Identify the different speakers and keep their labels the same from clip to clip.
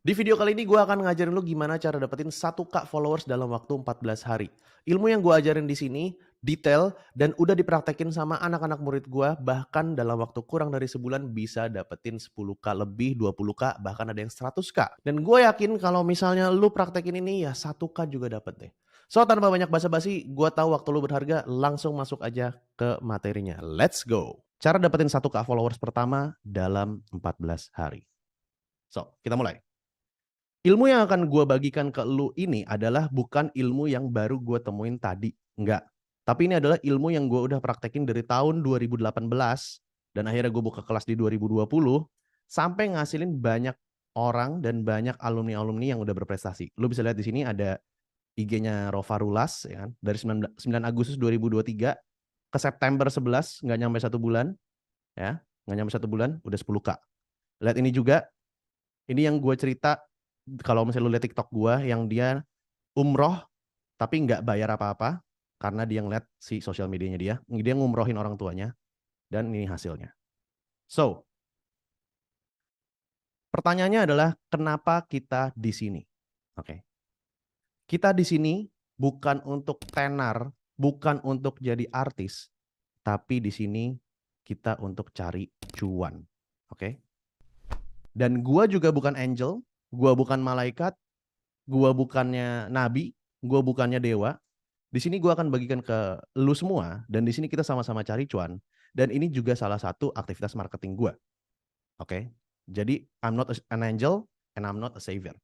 Speaker 1: Di video kali ini gue akan ngajarin lu gimana cara dapetin 1K followers dalam waktu 14 hari. Ilmu yang gue ajarin di sini detail dan udah dipraktekin sama anak-anak murid gue, bahkan dalam waktu kurang dari sebulan bisa dapetin 10K lebih, 20K, bahkan ada yang 100K. Dan gue yakin kalau misalnya lu praktekin ini ya 1K juga dapet deh. So tanpa banyak basa-basi, gue tahu waktu lu berharga, langsung masuk aja ke materinya. Let's go. Cara dapetin 1K followers pertama dalam 14 hari. So, kita mulai. Ilmu yang akan gue bagikan ke lu ini adalah bukan ilmu yang baru gue temuin tadi, enggak. Tapi ini adalah ilmu yang gue udah praktekin dari tahun 2018 dan akhirnya gue buka kelas di 2020 sampai ngasilin banyak orang dan banyak alumni-alumni yang udah berprestasi. Lu bisa lihat di sini ada IG-nya Rova Rulas ya kan, dari 9 Agustus 2023 ke September 11, nggak nyampe 1 bulan ya, nggak nyampe 1 bulan udah 10K. Lihat ini juga, ini yang gue cerita kalau misalnya lu lihat TikTok gua yang dia umroh tapi nggak bayar apa-apa karena dia ngeliat si sosial medianya dia ngumrohin orang tuanya dan ini hasilnya. So, pertanyaannya adalah kenapa kita di sini? Oke. Kita di sini bukan untuk tenar, bukan untuk jadi artis, tapi di sini kita untuk cari cuan. Oke. Dan gua juga bukan angel, gua bukan malaikat, gua bukannya nabi, gua bukannya dewa. Di sini gue akan bagikan ke lu semua dan di sini kita sama-sama cari cuan dan ini juga salah satu aktivitas marketing gue. Oke. Jadi I'm not an angel and I'm not a savior.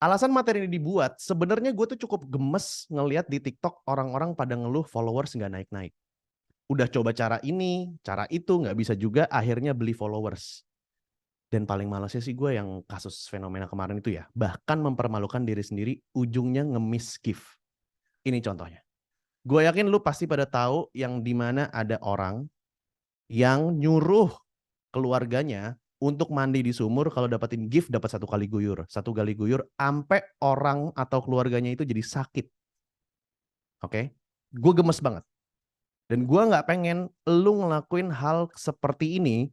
Speaker 1: Alasan materi ini dibuat, sebenarnya gue tuh cukup gemes ngelihat di TikTok orang-orang pada ngeluh followers nggak naik-naik. Udah coba cara ini, cara itu nggak bisa juga, akhirnya beli followers. Dan paling malesnya sih gue yang kasus fenomena kemarin itu ya, bahkan mempermalukan diri sendiri, ujungnya nge-miss gift. Ini contohnya. Gue yakin lu pasti pada tahu yang dimana ada orang yang nyuruh keluarganya untuk mandi di sumur kalau dapetin gift dapat 1 kali guyur. 1 kali guyur sampai orang atau keluarganya itu jadi sakit. Oke? Gue gemes banget. Dan gue nggak pengen lu ngelakuin hal seperti ini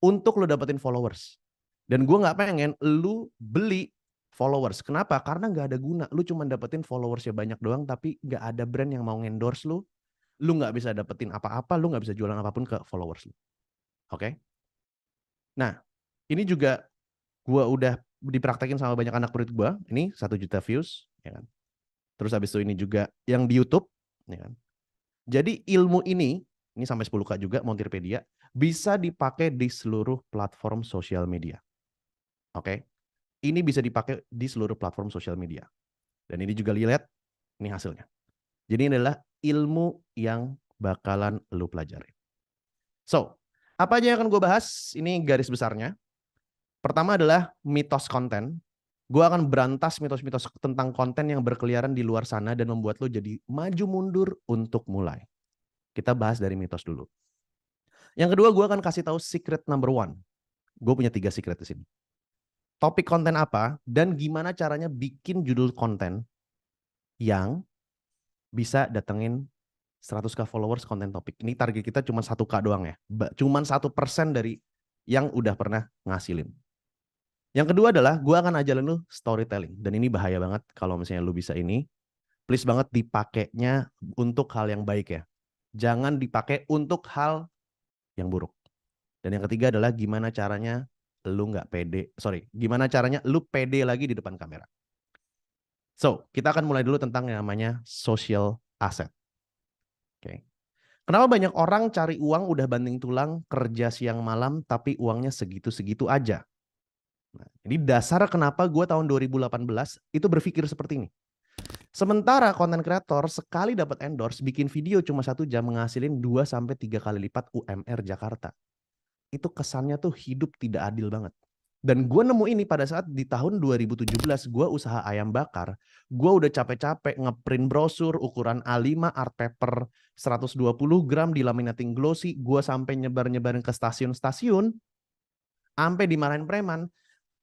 Speaker 1: untuk lu dapetin followers. Dan gue nggak pengen lu beli followers. Kenapa? Karena nggak ada guna. Lu cuma dapetin followersnya banyak doang, tapi nggak ada brand yang mau endorse lu nggak bisa dapetin apa-apa, lu nggak bisa jualan apapun ke followers lu. Oke? Nah, ini juga gua udah dipraktekin sama banyak anak murid gua. Ini 1 juta views, ya kan? Terus habis itu ini juga yang di YouTube, ya kan? Jadi ilmu ini sampai 10K juga Montirpedia, bisa dipakai di seluruh platform sosial media. Oke? Ini bisa dipakai di seluruh platform sosial media. Dan ini juga lihat, ini hasilnya. Jadi ini adalah ilmu yang bakalan lu pelajari. So, apa aja yang akan gue bahas? Ini garis besarnya. Pertama adalah mitos konten. Gue akan berantas mitos-mitos tentang konten yang berkeliaran di luar sana dan membuat lo jadi maju mundur untuk mulai. Kita bahas dari mitos dulu. Yang kedua, gue akan kasih tahu secret number one. Gue punya 3 secret di sini. Topik konten apa dan gimana caranya bikin judul konten yang bisa datengin 100K followers konten topik. Ini target kita cuma 1K doang ya. Cuma 1% dari yang udah pernah ngasilin. Yang kedua adalah gue akan ajarin lu storytelling. Dan ini bahaya banget kalau misalnya lu bisa ini. Please banget dipakainya untuk hal yang baik ya. Jangan dipakai untuk hal yang buruk. Dan yang ketiga adalah gimana caranya lu nggak pede. Sorry, gimana caranya lu pede lagi di depan kamera. So, kita akan mulai dulu tentang yang namanya social asset. Oke. Okay. Kenapa banyak orang cari uang udah banting tulang, kerja siang malam, tapi uangnya segitu-segitu aja? Nah, ini dasar kenapa gue tahun 2018 itu berpikir seperti ini. Sementara konten kreator sekali dapat endorse, bikin video cuma 1 jam menghasilin 2-3 kali lipat UMR Jakarta. Itu kesannya tuh hidup tidak adil banget. Dan gue nemu ini pada saat di tahun 2017 gue usaha ayam bakar. Gue udah capek-capek ngeprint brosur ukuran A5 art paper 120 gram dilaminating glossy. Gue sampai nyebar-nyebarin ke stasiun-stasiun. Sampai dimarahin preman.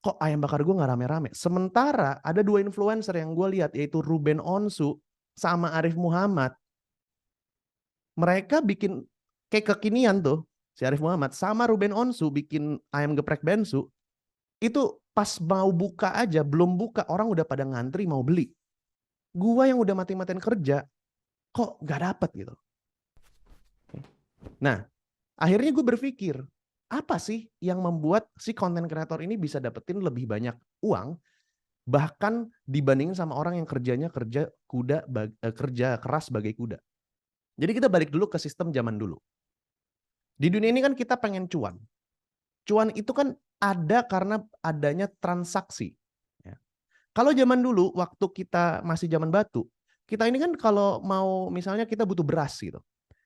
Speaker 1: Kok ayam bakar gue gak rame-rame? Sementara ada 2 influencer yang gue lihat yaitu Ruben Onsu sama Arif Muhammad. Mereka bikin kayak kekinian tuh. Si Arif Muhammad sama Ruben Onsu bikin ayam geprek bensu. Itu pas mau buka aja, belum buka, orang udah pada ngantri mau beli. Gua yang udah mati-matian kerja, kok nggak dapet gitu. Nah, akhirnya gue berpikir, apa sih yang membuat si konten kreator ini bisa dapetin lebih banyak uang, bahkan dibandingin sama orang yang kerjanya kerja keras sebagai kuda. Jadi kita balik dulu ke sistem zaman dulu. Di dunia ini kan kita pengen cuan. Cuan itu kan ada karena adanya transaksi. Ya. Kalau zaman dulu, waktu kita masih zaman batu, kita ini kan kalau mau misalnya kita butuh beras gitu.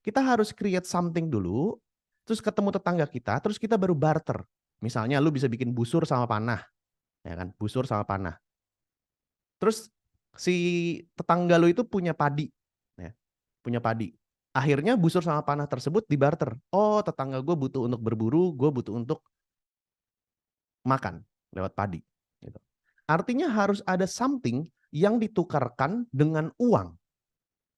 Speaker 1: Kita harus create something dulu, terus ketemu tetangga kita, terus kita baru barter. Misalnya lu bisa bikin busur sama panah, ya kan? Busur sama panah. Terus si tetangga lu itu punya padi, ya. Punya padi. Akhirnya busur sama panah tersebut dibarter. Oh, tetangga gue butuh untuk berburu, gue butuh untuk makan lewat padi. Gitu. Artinya harus ada something yang ditukarkan dengan uang.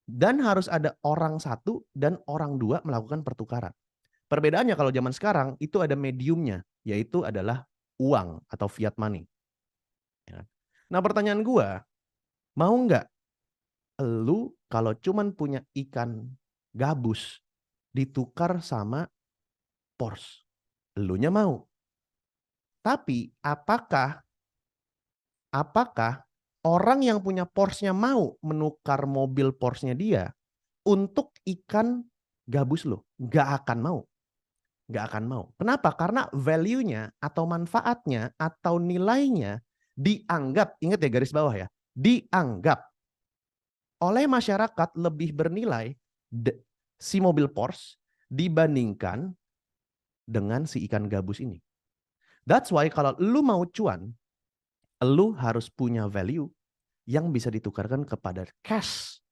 Speaker 1: Dan harus ada orang satu dan orang dua melakukan pertukaran. Perbedaannya kalau zaman sekarang itu ada mediumnya, yaitu adalah uang atau fiat money. Nah pertanyaan gue, mau nggak lu kalau cuman punya ikan gabus ditukar sama Porsche? Elunya mau. Tapi apakah orang yang punya Porsche-nya mau menukar mobil Porsche-nya dia untuk ikan gabus lo? Nggak akan mau. Nggak akan mau. Kenapa? Karena value-nya atau manfaatnya atau nilainya dianggap, ingat ya garis bawah ya, dianggap oleh masyarakat lebih bernilai si mobil Porsche dibandingkan dengan si ikan gabus ini. That's why kalau lu mau cuan, lu harus punya value yang bisa ditukarkan kepada cash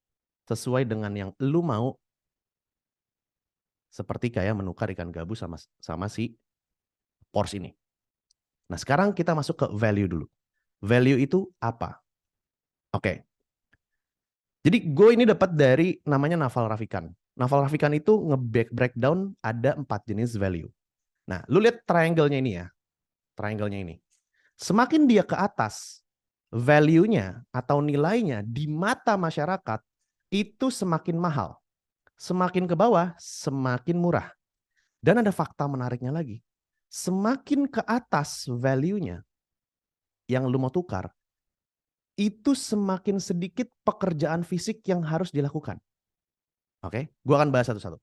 Speaker 1: sesuai dengan yang lu mau, seperti kayak menukar ikan gabus sama si Porsche ini. Nah, sekarang kita masuk ke value dulu. Value itu apa? Oke. Jadi gue ini dapat dari namanya Naval Ravikant. Naval Ravikant itu nge-breakdown ada 4 jenis value. Nah, lu lihat triangle-nya ini ya. Triangle-nya ini. Semakin dia ke atas, value-nya atau nilainya di mata masyarakat itu semakin mahal. Semakin ke bawah, semakin murah. Dan ada fakta menariknya lagi. Semakin ke atas value-nya yang lu mau tukar, itu semakin sedikit pekerjaan fisik yang harus dilakukan. Oke, gue akan bahas satu-satu.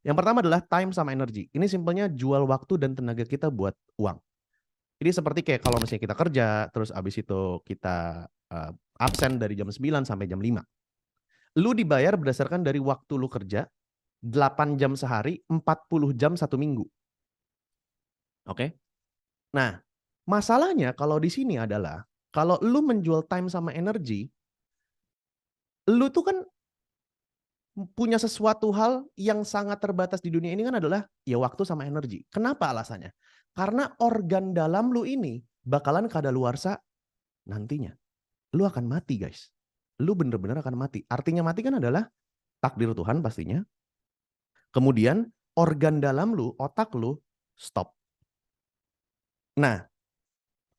Speaker 1: Yang pertama adalah time sama energi. Ini simpelnya jual waktu dan tenaga kita buat uang. Ini seperti kayak kalau misalnya kita kerja, terus abis itu kita absen dari jam 9 sampai jam 5. Lu dibayar berdasarkan dari waktu lu kerja, 8 jam sehari, 40 jam satu minggu. Oke? Nah, masalahnya kalau di sini adalah, kalau lu menjual time sama energi, lu tuh kan punya sesuatu hal yang sangat terbatas di dunia ini kan adalah ya waktu sama energi. Kenapa alasannya? Karena organ dalam lu ini bakalan kadaluarsa nantinya. Lu akan mati guys. Lu bener-bener akan mati. Artinya mati kan adalah takdir Tuhan pastinya. Kemudian organ dalam lu, otak lu stop. Nah,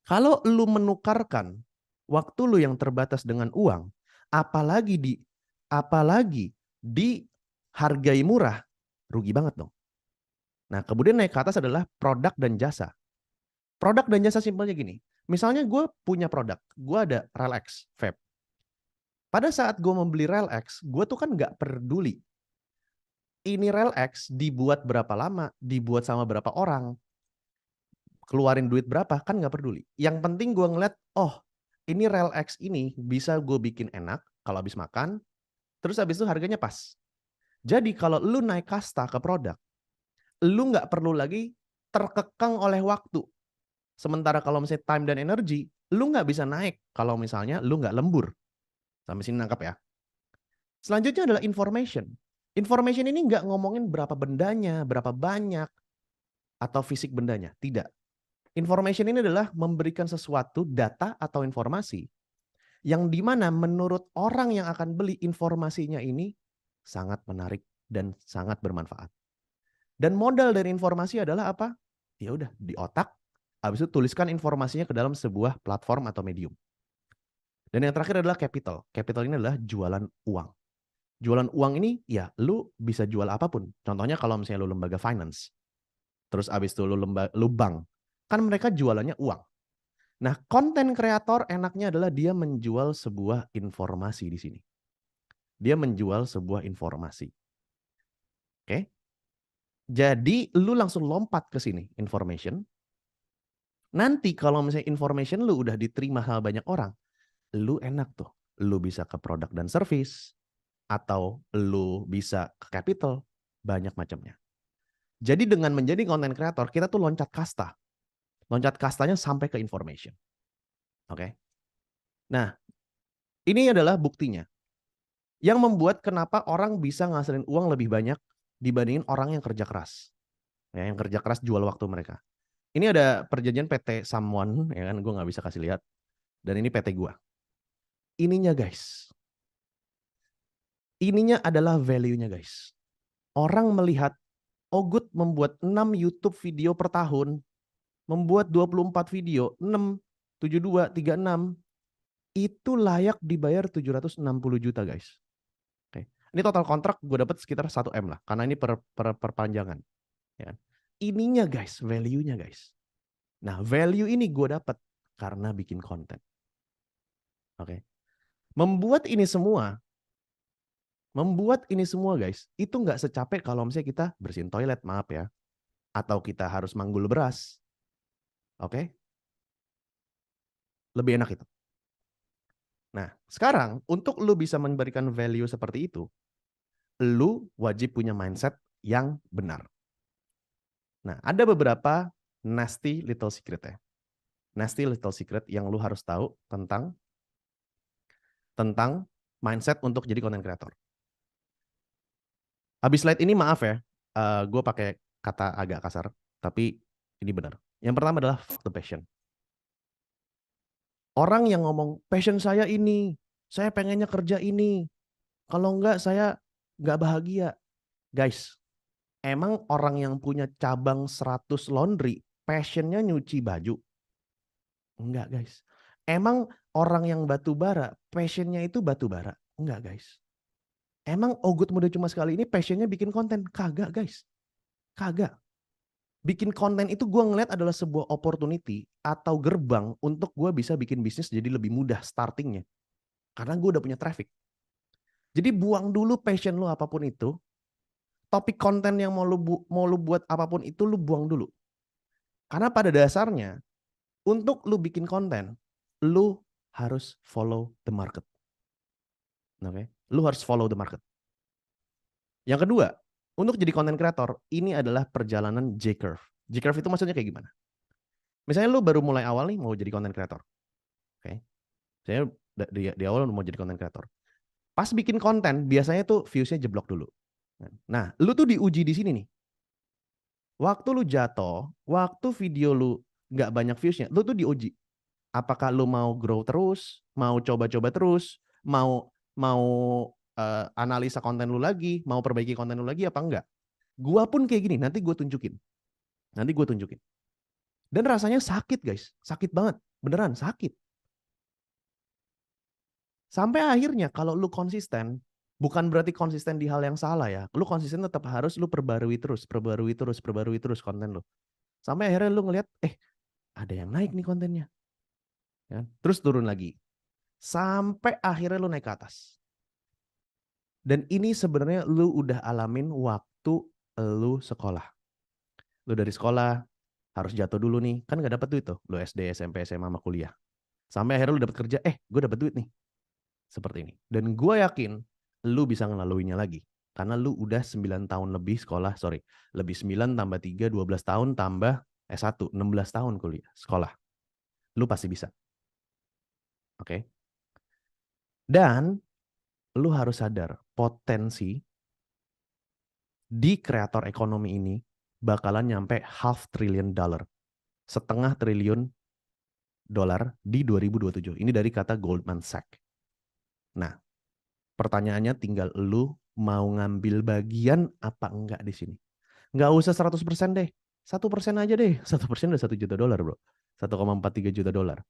Speaker 1: kalau lu menukarkan waktu lu yang terbatas dengan uang, apalagi dihargai murah, rugi banget dong. Nah, kemudian naik ke atas adalah produk dan jasa. Produk dan jasa simpelnya gini. Misalnya gue punya produk, gue ada RELX vape. Pada saat gue membeli RELX, gue tuh kan nggak peduli. Ini RELX dibuat berapa lama, dibuat sama berapa orang, keluarin duit berapa, kan nggak peduli. Yang penting gue ngeliat, oh ini RELX ini bisa gue bikin enak kalau habis makan, terus habis itu harganya pas. Jadi kalau lu naik kasta ke produk, lu nggak perlu lagi terkekang oleh waktu. Sementara kalau misalnya time dan energi, lu nggak bisa naik kalau misalnya lu nggak lembur. Sampai sini nangkap ya. Selanjutnya adalah information. Information ini nggak ngomongin berapa bendanya, berapa banyak, atau fisik bendanya. Tidak. Information ini adalah memberikan sesuatu, data atau informasi, yang dimana menurut orang yang akan beli informasinya ini sangat menarik dan sangat bermanfaat. Dan modal dari informasi adalah apa? Ya udah di otak, Habis itu tuliskan informasinya ke dalam sebuah platform atau medium. Dan yang terakhir adalah capital. Capital ini adalah jualan uang. Jualan uang ini ya lu bisa jual apapun. Contohnya kalau misalnya lu lembaga finance. Terus abis itu lu bank. Kan mereka jualannya uang. Nah, konten kreator enaknya adalah dia menjual sebuah informasi di sini. Dia menjual sebuah informasi. Oke? Jadi lu langsung lompat ke sini, information. Nanti kalau misalnya information lu udah diterima sama banyak orang, lu enak tuh. Lu bisa ke produk dan service, atau lu bisa ke capital, banyak macamnya. Jadi dengan menjadi content creator, kita tuh loncat kasta. Loncat kastanya sampai ke information. Oke? Nah, ini adalah buktinya. Yang membuat kenapa orang bisa ngasilin uang lebih banyak dibandingin orang yang kerja keras. Ya, yang kerja keras jual waktu mereka. Ini ada perjanjian PT Someone, ya kan, gue nggak bisa kasih lihat. Dan ini PT gue. Ininya guys. Ininya adalah value-nya guys. Orang melihat Ogut membuat 6 YouTube video per tahun, membuat 24 video, 6, 72, 36, itu layak dibayar 760 juta guys. Oke. Ini total kontrak gue dapat sekitar 1 M lah, karena ini perpanjangan. Ya. Ininya guys, value-nya guys. Nah, value ini gue dapat karena bikin konten. Oke. Membuat ini semua guys, itu nggak secapek kalau misalnya kita bersihin toilet, maaf ya. Atau kita harus manggul beras. Oke. Lebih enak itu. Nah, sekarang untuk lu bisa memberikan value seperti itu, lu wajib punya mindset yang benar. Nah, ada beberapa nasty little secret ya. Nasty little secret yang lu harus tahu tentang mindset untuk jadi content creator. Habis slide ini maaf ya, gue pakai kata agak kasar, tapi ini benar. Yang pertama adalah fuck the passion. Orang yang ngomong, passion saya ini, saya pengennya kerja ini, kalau enggak saya enggak bahagia. Guys, emang orang yang punya cabang 100 laundry, passionnya nyuci baju? Enggak guys. Emang orang yang batu bara, passionnya itu batu bara? Enggak guys. Emang Ogut Muda Cuma Sekali ini passionnya bikin konten? Kagak guys. Kagak. Bikin konten itu gue ngeliat adalah sebuah opportunity atau gerbang untuk gue bisa bikin bisnis jadi lebih mudah startingnya. Karena gue udah punya traffic. Jadi buang dulu passion lu apapun itu. Topik konten yang mau lu buat apapun itu lu buang dulu. Karena pada dasarnya untuk lu bikin konten, lu harus follow the market. Oke? Lu harus follow the market. Yang kedua, untuk jadi content creator, ini adalah perjalanan J-curve. J-curve itu maksudnya kayak gimana? Misalnya lu baru mulai awal nih mau jadi content creator. Oke. Saya di awal mau jadi content creator. Pas bikin konten, biasanya tuh views-nya jeblok dulu. Nah, lu tuh diuji di sini nih. Waktu lu jatuh, waktu video lu nggak banyak views-nya, lu tuh diuji. Apakah lu mau grow terus, mau coba-coba terus, mau analisa konten lu lagi, mau perbaiki konten lu lagi apa enggak? Gua pun kayak gini, nanti gue tunjukin. Dan rasanya sakit guys, sakit banget, beneran sakit. Sampai akhirnya kalau lu konsisten, bukan berarti konsisten di hal yang salah ya. Lu konsisten tetap harus lu perbarui terus konten lu. Sampai akhirnya lu ngeliat, ada yang naik nih kontennya. Ya, terus turun lagi. Sampai akhirnya lu naik ke atas. Dan ini sebenarnya lu udah alamin waktu lu sekolah. Lu dari sekolah harus jatuh dulu nih. Kan gak dapet duit tuh. Lu SD, SMP, SMA, sama kuliah. Sampai akhirnya lu dapet kerja, gue dapet duit nih. Seperti ini. Dan gue yakin lu bisa ngelaluinya lagi. Karena lu udah 9 tahun lebih sekolah, lebih 9 tambah 3, 12 tahun tambah S1, 16 tahun kuliah, sekolah. Lu pasti bisa. Oke. Dan lu harus sadar, potensi di kreator ekonomi ini bakalan nyampe $500 billion. $500 triliun di 2027. Ini dari kata Goldman Sachs. Nah, pertanyaannya tinggal lu mau ngambil bagian apa enggak di sini. Nggak usah 100% deh. 1% aja deh. 1% udah $1 juta, bro. 1,43 juta dolar.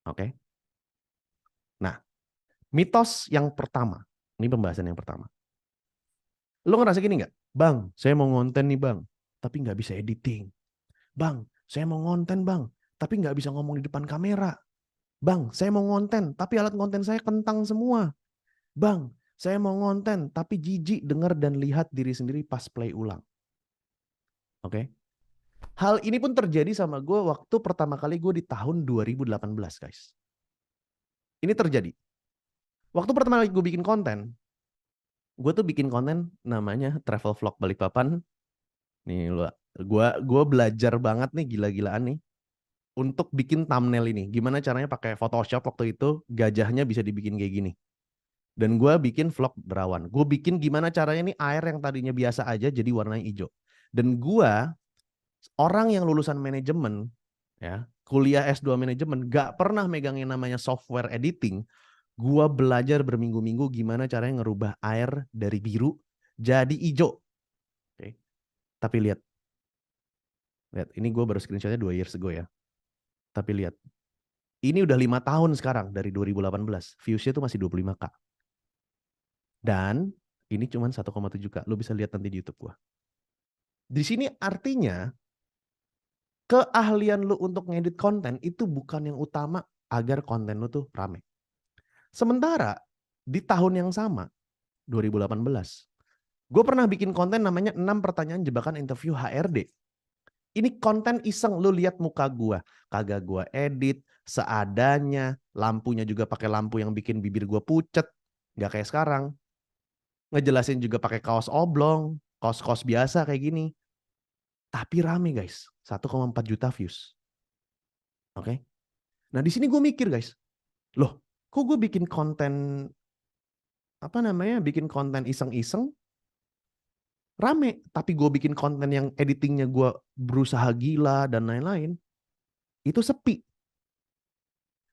Speaker 1: Oke. Nah, mitos yang pertama. Ini pembahasan yang pertama. Lo ngerasa gini nggak? Bang, saya mau ngonten nih bang, tapi nggak bisa editing. Bang, saya mau ngonten bang, tapi nggak bisa ngomong di depan kamera. Bang, saya mau ngonten, tapi alat konten saya kentang semua. Bang, saya mau ngonten, tapi jijik dengar dan lihat diri sendiri pas play ulang. Oke? Hal ini pun terjadi sama gue waktu pertama kali gue di tahun 2018, guys. Ini terjadi. Waktu pertama kali gue bikin konten, gue tuh bikin konten namanya travel vlog Balikpapan. Nih gue belajar banget nih gila-gilaan nih untuk bikin thumbnail ini. Gimana caranya pakai Photoshop waktu itu gajahnya bisa dibikin kayak gini. Dan gue bikin vlog berawan. Gue bikin gimana caranya nih air yang tadinya biasa aja jadi warnanya hijau. Dan gue orang yang lulusan manajemen, ya kuliah S2 manajemen, gak pernah megang yang namanya software editing. Gue belajar berminggu-minggu gimana caranya ngerubah air dari biru jadi hijau. Oke. Tapi lihat, ini gue baru screenshotnya 2 years ago ya. Tapi lihat, ini udah 5 tahun sekarang dari 2018. Viewsnya tuh masih 25K. Dan ini cuma 1,7K. Lu bisa lihat nanti di YouTube gua. Di sini artinya keahlian lu untuk ngedit konten itu bukan yang utama agar konten lu tuh rame. Sementara di tahun yang sama, 2018, gue pernah bikin konten namanya 6 pertanyaan jebakan interview HRD. Ini konten iseng, lu lihat muka gua, kagak gua edit, seadanya, lampunya juga pakai lampu yang bikin bibir gua pucet, nggak kayak sekarang. Ngejelasin juga pakai kaos oblong, kaos-kaos biasa kayak gini. Tapi rame guys, 1,4 juta views. Oke. Nah di sini gue mikir guys, loh kok gue bikin konten, bikin konten iseng-iseng, rame. Tapi gue bikin konten yang editingnya gue berusaha gila dan lain-lain, itu sepi.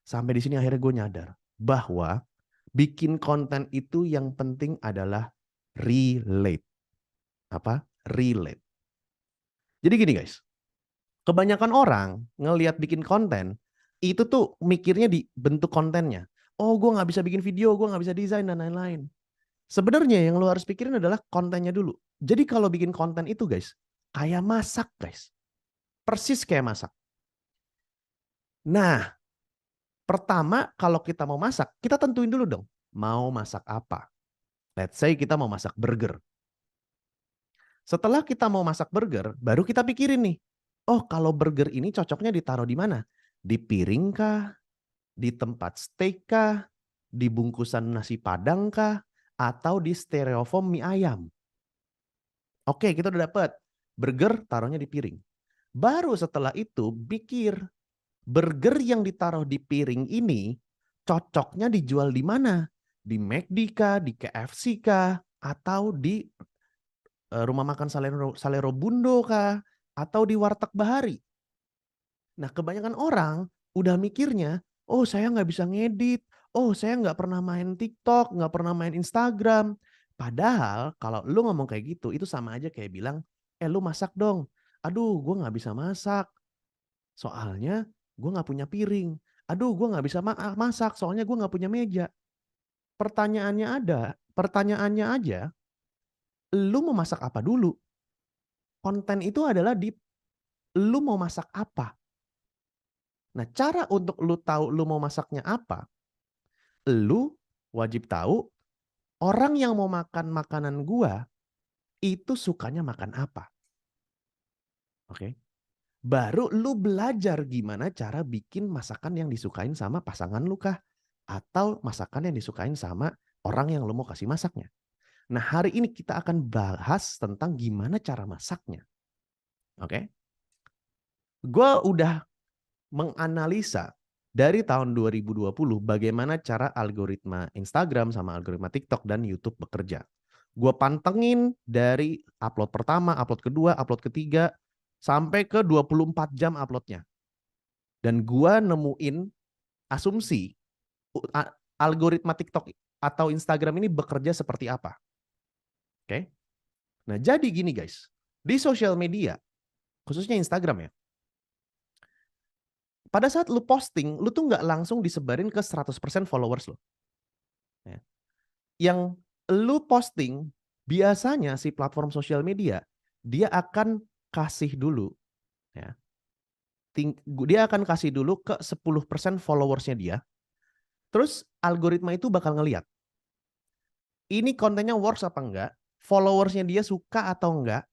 Speaker 1: Sampai di sini akhirnya gue nyadar bahwa bikin konten itu yang penting adalah relate. Apa? Relate. Jadi gini guys, kebanyakan orang ngelihat bikin konten, itu tuh mikirnya di bentuk kontennya. Oh gue gak bisa bikin video, gue gak bisa desain dan lain-lain. Sebenarnya yang lo harus pikirin adalah kontennya dulu. Jadi kalau bikin konten itu guys, kayak masak guys. Persis kayak masak. Nah, pertama kalau kita mau masak, kita tentuin dulu dong. Mau masak apa? Let's say kita mau masak burger. Setelah kita mau masak burger, baru kita pikirin nih. Oh kalau burger ini cocoknya ditaruh di mana? Di piring kah? Di tempat steak kah? Di bungkusan nasi padang kah? Atau di styrofoam mie ayam? Oke, kita udah dapet. Burger taruhnya di piring. Baru setelah itu pikir, burger yang ditaruh di piring ini cocoknya dijual di mana? Di McD kah? Di KFC kah? Atau di rumah makan Salero Bundo kah? Atau di Warteg Bahari? Nah kebanyakan orang udah mikirnya, oh saya nggak bisa ngedit, oh saya nggak pernah main TikTok, nggak pernah main Instagram. Padahal kalau lu ngomong kayak gitu, itu sama aja kayak bilang, lu masak dong. Aduh gue nggak bisa masak, soalnya gue nggak punya piring. Aduh gue nggak bisa masak, soalnya gue nggak punya meja. Pertanyaannya aja, lu mau masak apa dulu? Konten itu adalah di lu mau masak apa. Nah, cara untuk lu tahu lu mau masaknya apa, lu wajib tahu orang yang mau makan makanan gua itu sukanya makan apa. Oke. Baru lu belajar gimana cara bikin masakan yang disukain sama pasangan lu kah? Atau masakan yang disukain sama orang yang lu mau kasih masaknya. Nah, hari ini kita akan bahas tentang gimana cara masaknya. Oke. Gua udah menganalisa dari tahun 2020 bagaimana cara algoritma Instagram sama algoritma TikTok dan YouTube bekerja. Gue pantengin dari upload pertama, upload kedua, upload ketiga, sampai ke 24 jam uploadnya. Dan gue nemuin asumsi algoritma TikTok atau Instagram ini bekerja seperti apa. Oke. Nah jadi gini guys, di sosial media khususnya Instagram ya. Pada saat lu posting, lu tuh nggak langsung disebarin ke 100% followers lo. Ya. Yang lu posting, biasanya si platform sosial media, dia akan kasih dulu, ya, dia akan kasih dulu ke 10% followersnya dia, terus algoritma itu bakal ngeliat, ini kontennya works apa enggak, followersnya dia suka atau enggak,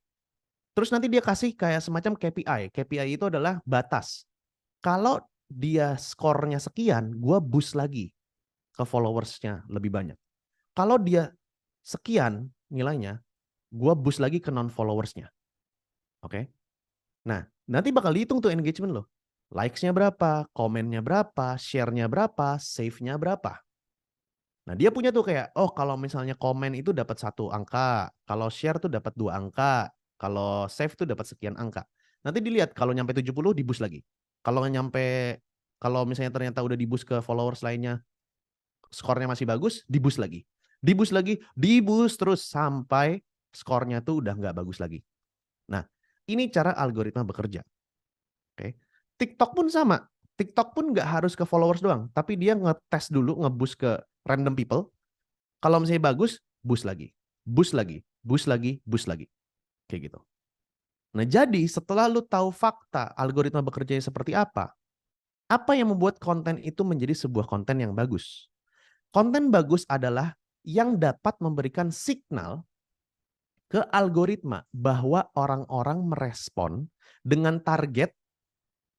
Speaker 1: terus nanti dia kasih kayak semacam KPI. KPI itu adalah batas. Kalau dia skornya sekian, gue boost lagi ke followersnya lebih banyak. Kalau dia sekian nilainya, gue boost lagi ke non-followersnya. Oke? Nah, nanti bakal dihitung tuh engagement lo. Likes-nya berapa, komennya berapa, share-nya berapa, save-nya berapa. Nah, dia punya tuh kayak, oh kalau misalnya komen itu dapat 1 angka, kalau share tuh dapat 2 angka, kalau save tuh dapat sekian angka. Nanti dilihat kalau nyampe 70 di boost lagi. Kalau kalau misalnya ternyata udah di boost ke followers lainnya, skornya masih bagus, di boost lagi. Di boost lagi, di boost terus sampai skornya tuh udah nggak bagus lagi. Nah, ini cara algoritma bekerja. Oke. TikTok pun sama. TikTok pun nggak harus ke followers doang, tapi dia ngetes dulu, ngeboost ke random people. Kalau misalnya bagus, boost lagi, boost lagi, boost lagi, boost lagi. Kayak gitu. Nah, jadi setelah lu tahu fakta algoritma bekerjanya seperti apa yang membuat konten itu menjadi sebuah konten yang bagus? Konten bagus adalah yang dapat memberikan signal ke algoritma bahwa orang-orang merespon dengan target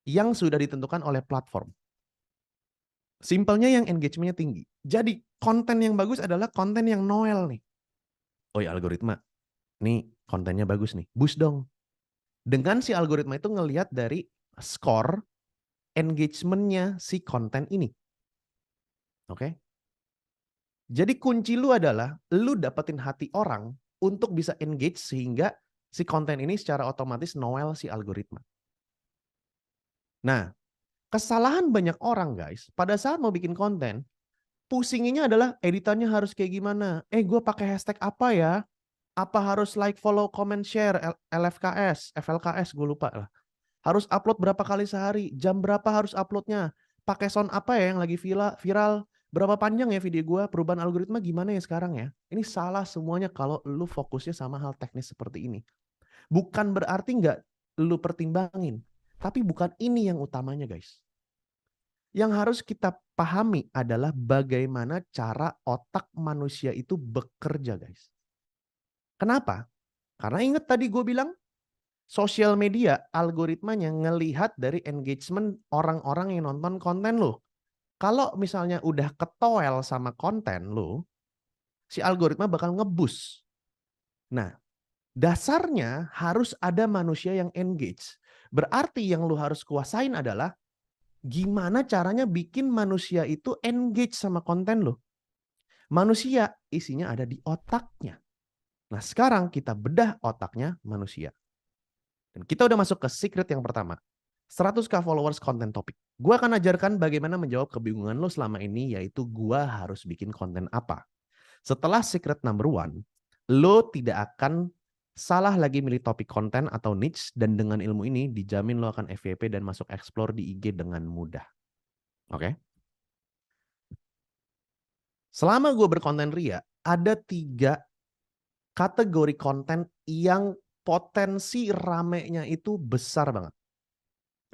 Speaker 1: yang sudah ditentukan oleh platform. Simpelnya yang engagementnya tinggi. Jadi konten yang bagus adalah konten yang Noel nih. Oh ya algoritma, nih kontennya bagus nih, boost dong. Dengan si algoritma itu ngelihat dari skor engagementnya si konten ini. Oke? Jadi kunci lu adalah lu dapetin hati orang untuk bisa engage sehingga si konten ini secara otomatis Noel si algoritma. Nah, kesalahan banyak orang guys, pada saat mau bikin konten, pusinginya adalah editannya harus kayak gimana. Gue pakai hashtag apa ya? Apa harus like, follow, comment, share, LFKS, FLKS, gue lupa lah. Harus upload berapa kali sehari, jam berapa harus uploadnya, pakai sound apa ya yang lagi viral, berapa panjang ya video gue, perubahan algoritma gimana ya sekarang ya. Ini salah semuanya kalau lu fokusnya sama hal teknis seperti ini. Bukan berarti nggak lu pertimbangin, tapi bukan ini yang utamanya guys. Yang harus kita pahami adalah bagaimana cara otak manusia itu bekerja guys. Kenapa? Karena ingat tadi gue bilang, sosial media algoritmanya ngelihat dari engagement orang-orang yang nonton konten lo. Kalau misalnya udah ketoel sama konten lo, si algoritma bakal ngeboost. Nah, dasarnya harus ada manusia yang engage. Berarti yang lo harus kuasain adalah gimana caranya bikin manusia itu engage sama konten lo. Manusia isinya ada di otaknya. Nah, sekarang kita bedah otaknya manusia. Dan kita udah masuk ke secret yang pertama. 100k followers konten topik. Gue akan ajarkan bagaimana menjawab kebingungan lo selama ini, yaitu gue harus bikin konten apa. Setelah secret number 1, lo tidak akan salah lagi milih topik konten atau niche, dan dengan ilmu ini dijamin lo akan FYP dan masuk explore di IG dengan mudah. Oke? Selama gue berkonten ria, ada 3 kategori konten yang potensi ramenya itu besar banget.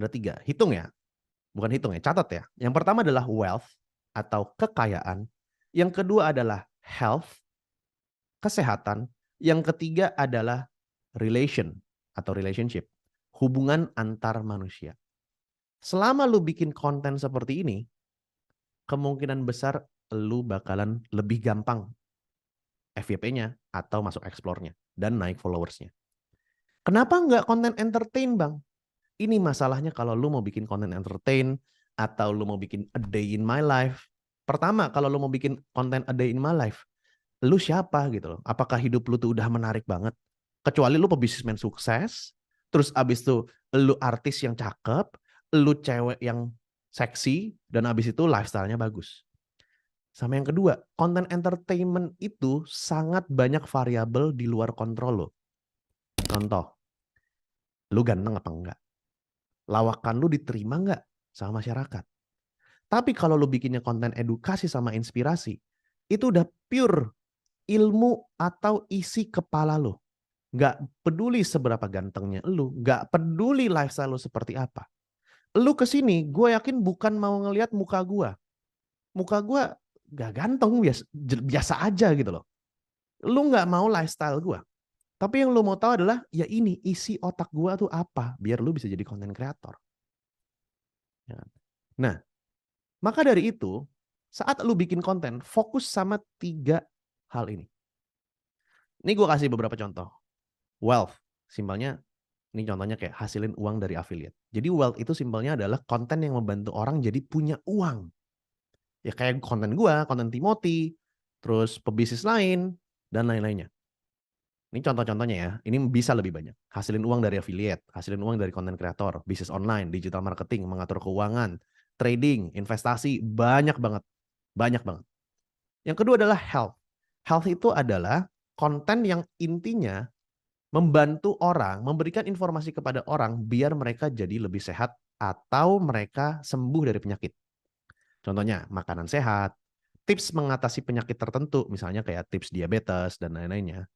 Speaker 1: Ada 3, hitung ya. Bukan hitung ya, catat ya. Yang pertama adalah wealth atau kekayaan. Yang kedua adalah health, kesehatan. Yang ketiga adalah relation atau relationship, hubungan antar manusia. Selama lu bikin konten seperti ini, kemungkinan besar lu bakalan lebih gampang FYP-nya atau masuk explore-nya dan naik followersnya. Kenapa nggak konten entertain, Bang? Ini masalahnya kalau lu mau bikin konten entertain atau lu mau bikin a day in my life. Pertama, kalau lu mau bikin konten a day in my life, lu siapa gitu loh? Apakah hidup lu tuh udah menarik banget? Kecuali lu pebisnismen sukses, terus abis itu lu artis yang cakep, lu cewek yang seksi, dan abis itu lifestyle-nya bagus. Sama yang kedua, konten entertainment itu sangat banyak variabel di luar kontrol lo. Contoh, Lu ganteng apa enggak? Lawakan lu diterima enggak sama masyarakat? Tapi kalau lu bikinnya konten edukasi sama inspirasi, itu udah pure ilmu atau isi kepala lu. Nggak peduli seberapa gantengnya lu, nggak peduli lifestyle lu seperti apa. Lu kesini, gue yakin bukan mau ngelihat muka gue. Muka gue gak ganteng, biasa aja gitu loh. Lu nggak mau lifestyle gue. Tapi yang lu mau tahu adalah, ya ini isi otak gue tuh apa, biar lu bisa jadi konten kreator. Nah, maka dari itu, saat lu bikin konten, fokus sama 3 hal ini. Ini gue kasih beberapa contoh. Wealth, simpelnya, ini contohnya kayak hasilin uang dari affiliate. Jadi wealth itu simpelnya adalah konten yang membantu orang jadi punya uang. Ya kayak konten gue, konten Timothy, terus pebisnis lain, dan lain-lainnya. Ini contoh-contohnya ya, ini bisa lebih banyak. Hasilin uang dari affiliate, hasilin uang dari konten kreator, bisnis online, digital marketing, mengatur keuangan, trading, investasi, banyak banget. Banyak banget. Yang kedua adalah health. Health itu adalah konten yang intinya membantu orang, memberikan informasi kepada orang biar mereka jadi lebih sehat atau mereka sembuh dari penyakit. Contohnya makanan sehat, tips mengatasi penyakit tertentu, misalnya kayak tips diabetes dan lain-lainnya.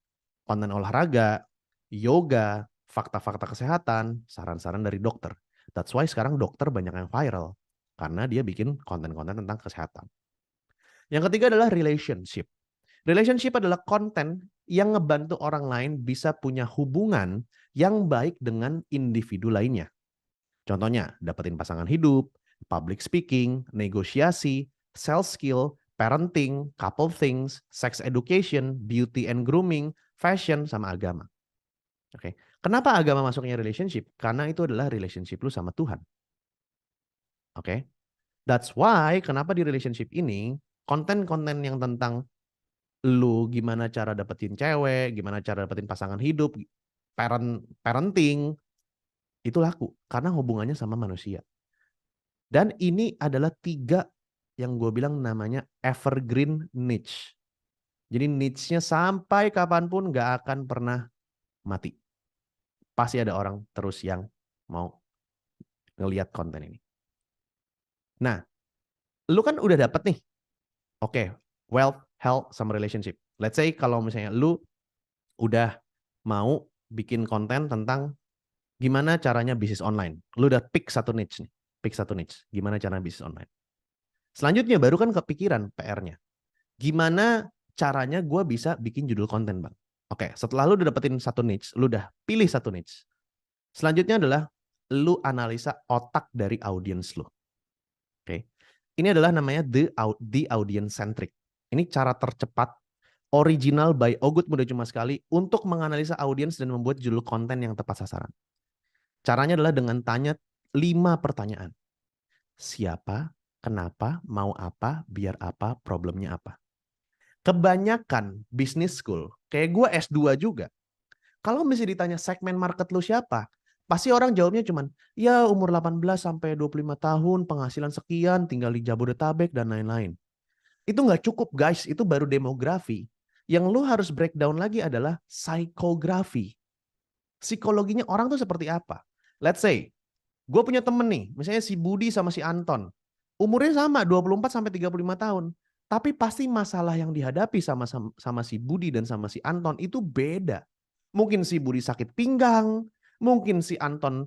Speaker 1: Konten olahraga, yoga, fakta-fakta kesehatan, saran-saran dari dokter. That's why sekarang dokter banyak yang viral. Karena dia bikin konten-konten tentang kesehatan. Yang ketiga adalah relationship. Relationship adalah konten yang ngebantu orang lain bisa punya hubungan yang baik dengan individu lainnya. Contohnya, dapetin pasangan hidup, public speaking, negosiasi, sales skill, parenting, couple things, sex education, beauty and grooming, fashion, sama agama. Oke. Kenapa agama masuknya relationship? Karena itu adalah relationship lu sama Tuhan. Oke. That's why kenapa di relationship ini konten-konten yang tentang lu gimana cara dapetin cewek, gimana cara dapetin pasangan hidup, parenting, itu laku karena hubungannya sama manusia. Dan ini adalah 3 yang gue bilang namanya evergreen niche. Jadi niche-nya sampai kapanpun gak akan pernah mati. Pasti ada orang terus yang mau ngelihat konten ini. Nah, lu kan udah dapet nih. Oke, wealth, health, sama relationship. Let's say kalau misalnya lu udah mau bikin konten tentang gimana caranya bisnis online. Lu udah pick satu niche nih. Pick satu niche. Gimana cara bisnis online. Selanjutnya baru kan kepikiran PR-nya. Gimana caranya gue bisa bikin judul konten, Bang? Oke, setelah lu udah dapetin satu niche, lu udah pilih satu niche. Selanjutnya adalah lu analisa otak dari audiens lu. Oke. Ini adalah namanya the audience centric. Ini cara tercepat original by Ogut Muda Cuma Sekali untuk menganalisa audiens dan membuat judul konten yang tepat sasaran. Caranya adalah dengan tanya 5 pertanyaan. Siapa, kenapa, mau apa, biar apa, problemnya apa. Kebanyakan business school, kayak gue S2 juga, kalau misalnya ditanya segmen market lu siapa, pasti orang jawabnya cuman, ya umur 18 sampai 25 tahun, penghasilan sekian, tinggal di Jabodetabek, dan lain-lain. Itu nggak cukup guys, itu baru demografi. Yang lu harus breakdown lagi adalah psikografi. Psikologinya orang tuh seperti apa? Let's say, gue punya temen nih, misalnya si Budi sama si Anton. Umurnya sama, 24 sampai 35 tahun. Tapi pasti masalah yang dihadapi sama si Budi dan sama si Anton itu beda. Mungkin si Budi sakit pinggang, mungkin si Anton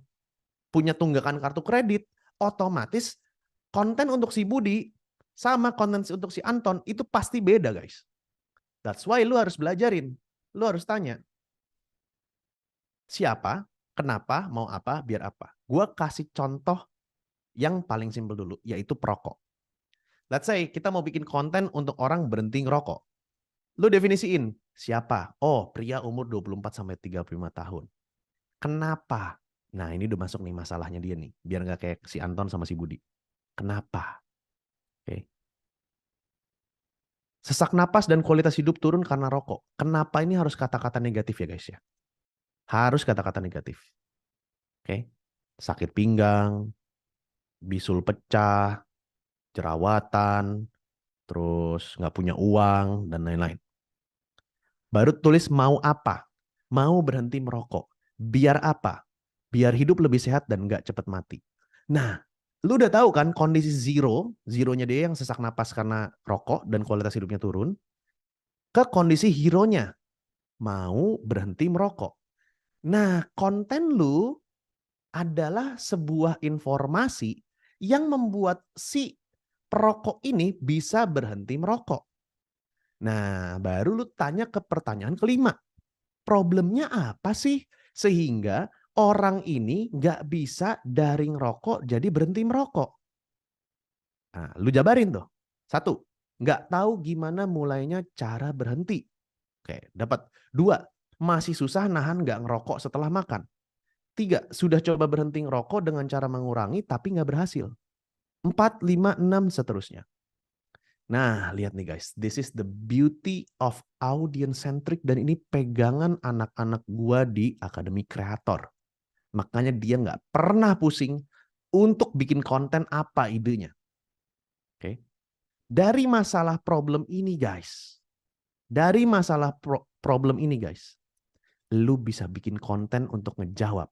Speaker 1: punya tunggakan kartu kredit, otomatis konten untuk si Budi sama konten untuk si Anton itu pasti beda guys. That's why lu harus belajarin. Lu harus tanya, siapa, kenapa, mau apa, biar apa. Gue kasih contoh yang paling simpel dulu, yaitu perokok. Let's say kita mau bikin konten untuk orang berhenti ngerokok. Lu definisiin, siapa? Oh, pria umur 24-35 tahun. Kenapa? Nah, ini udah masuk nih masalahnya dia nih. Biar nggak kayak si Anton sama si Budi. Kenapa? Oke. Sesak napas dan kualitas hidup turun karena rokok. Kenapa ini harus kata-kata negatif ya guys ya? Harus kata-kata negatif. Oke. Sakit pinggang, bisul pecah, jerawatan, terus nggak punya uang, dan lain-lain. Baru tulis mau apa? Mau berhenti merokok. Biar apa? biar hidup lebih sehat dan nggak cepet mati. Nah, lu udah tahu kan kondisi zeronya dia yang sesak napas karena rokok dan kualitas hidupnya turun, ke kondisi hero-nya, mau berhenti merokok. Nah, konten lu adalah sebuah informasi yang membuat si perokok ini bisa berhenti merokok. Nah, baru lu tanya ke pertanyaan kelima. Problemnya apa sih? Sehingga orang ini nggak bisa dari ngerokok jadi berhenti merokok. Nah, lu jabarin tuh. Satu, nggak tahu gimana mulainya cara berhenti. Oke, dapat. Dua, masih susah nahan nggak ngerokok setelah makan. Tiga, sudah coba berhenti ngerokok dengan cara mengurangi tapi nggak berhasil. 4, 5, 6, seterusnya. Nah, lihat nih guys, this is the beauty of audience centric dan ini pegangan anak-anak gua di Akademi Kreator. Makanya dia nggak pernah pusing untuk bikin konten apa idenya. Oke. Dari masalah problem ini guys, lu bisa bikin konten untuk ngejawab.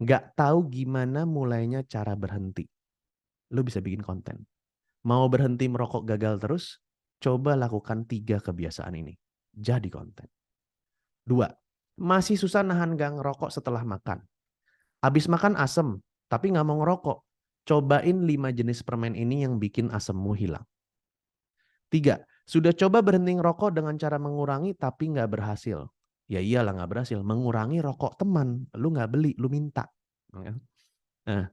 Speaker 1: Nggak tahu gimana mulainya cara berhenti. Lu bisa bikin konten. Mau berhenti merokok gagal terus? Coba lakukan 3 kebiasaan ini. Jadi konten. 2. Masih susah nahan gak ngerokok setelah makan. Habis makan asem, tapi gak mau ngerokok. Cobain 5 jenis permen ini yang bikin asemmu hilang. 3. Sudah coba berhenti ngerokok dengan cara mengurangi tapi gak berhasil. Ya iyalah gak berhasil. Mengurangi rokok teman. Lu gak beli, lu minta. Nah,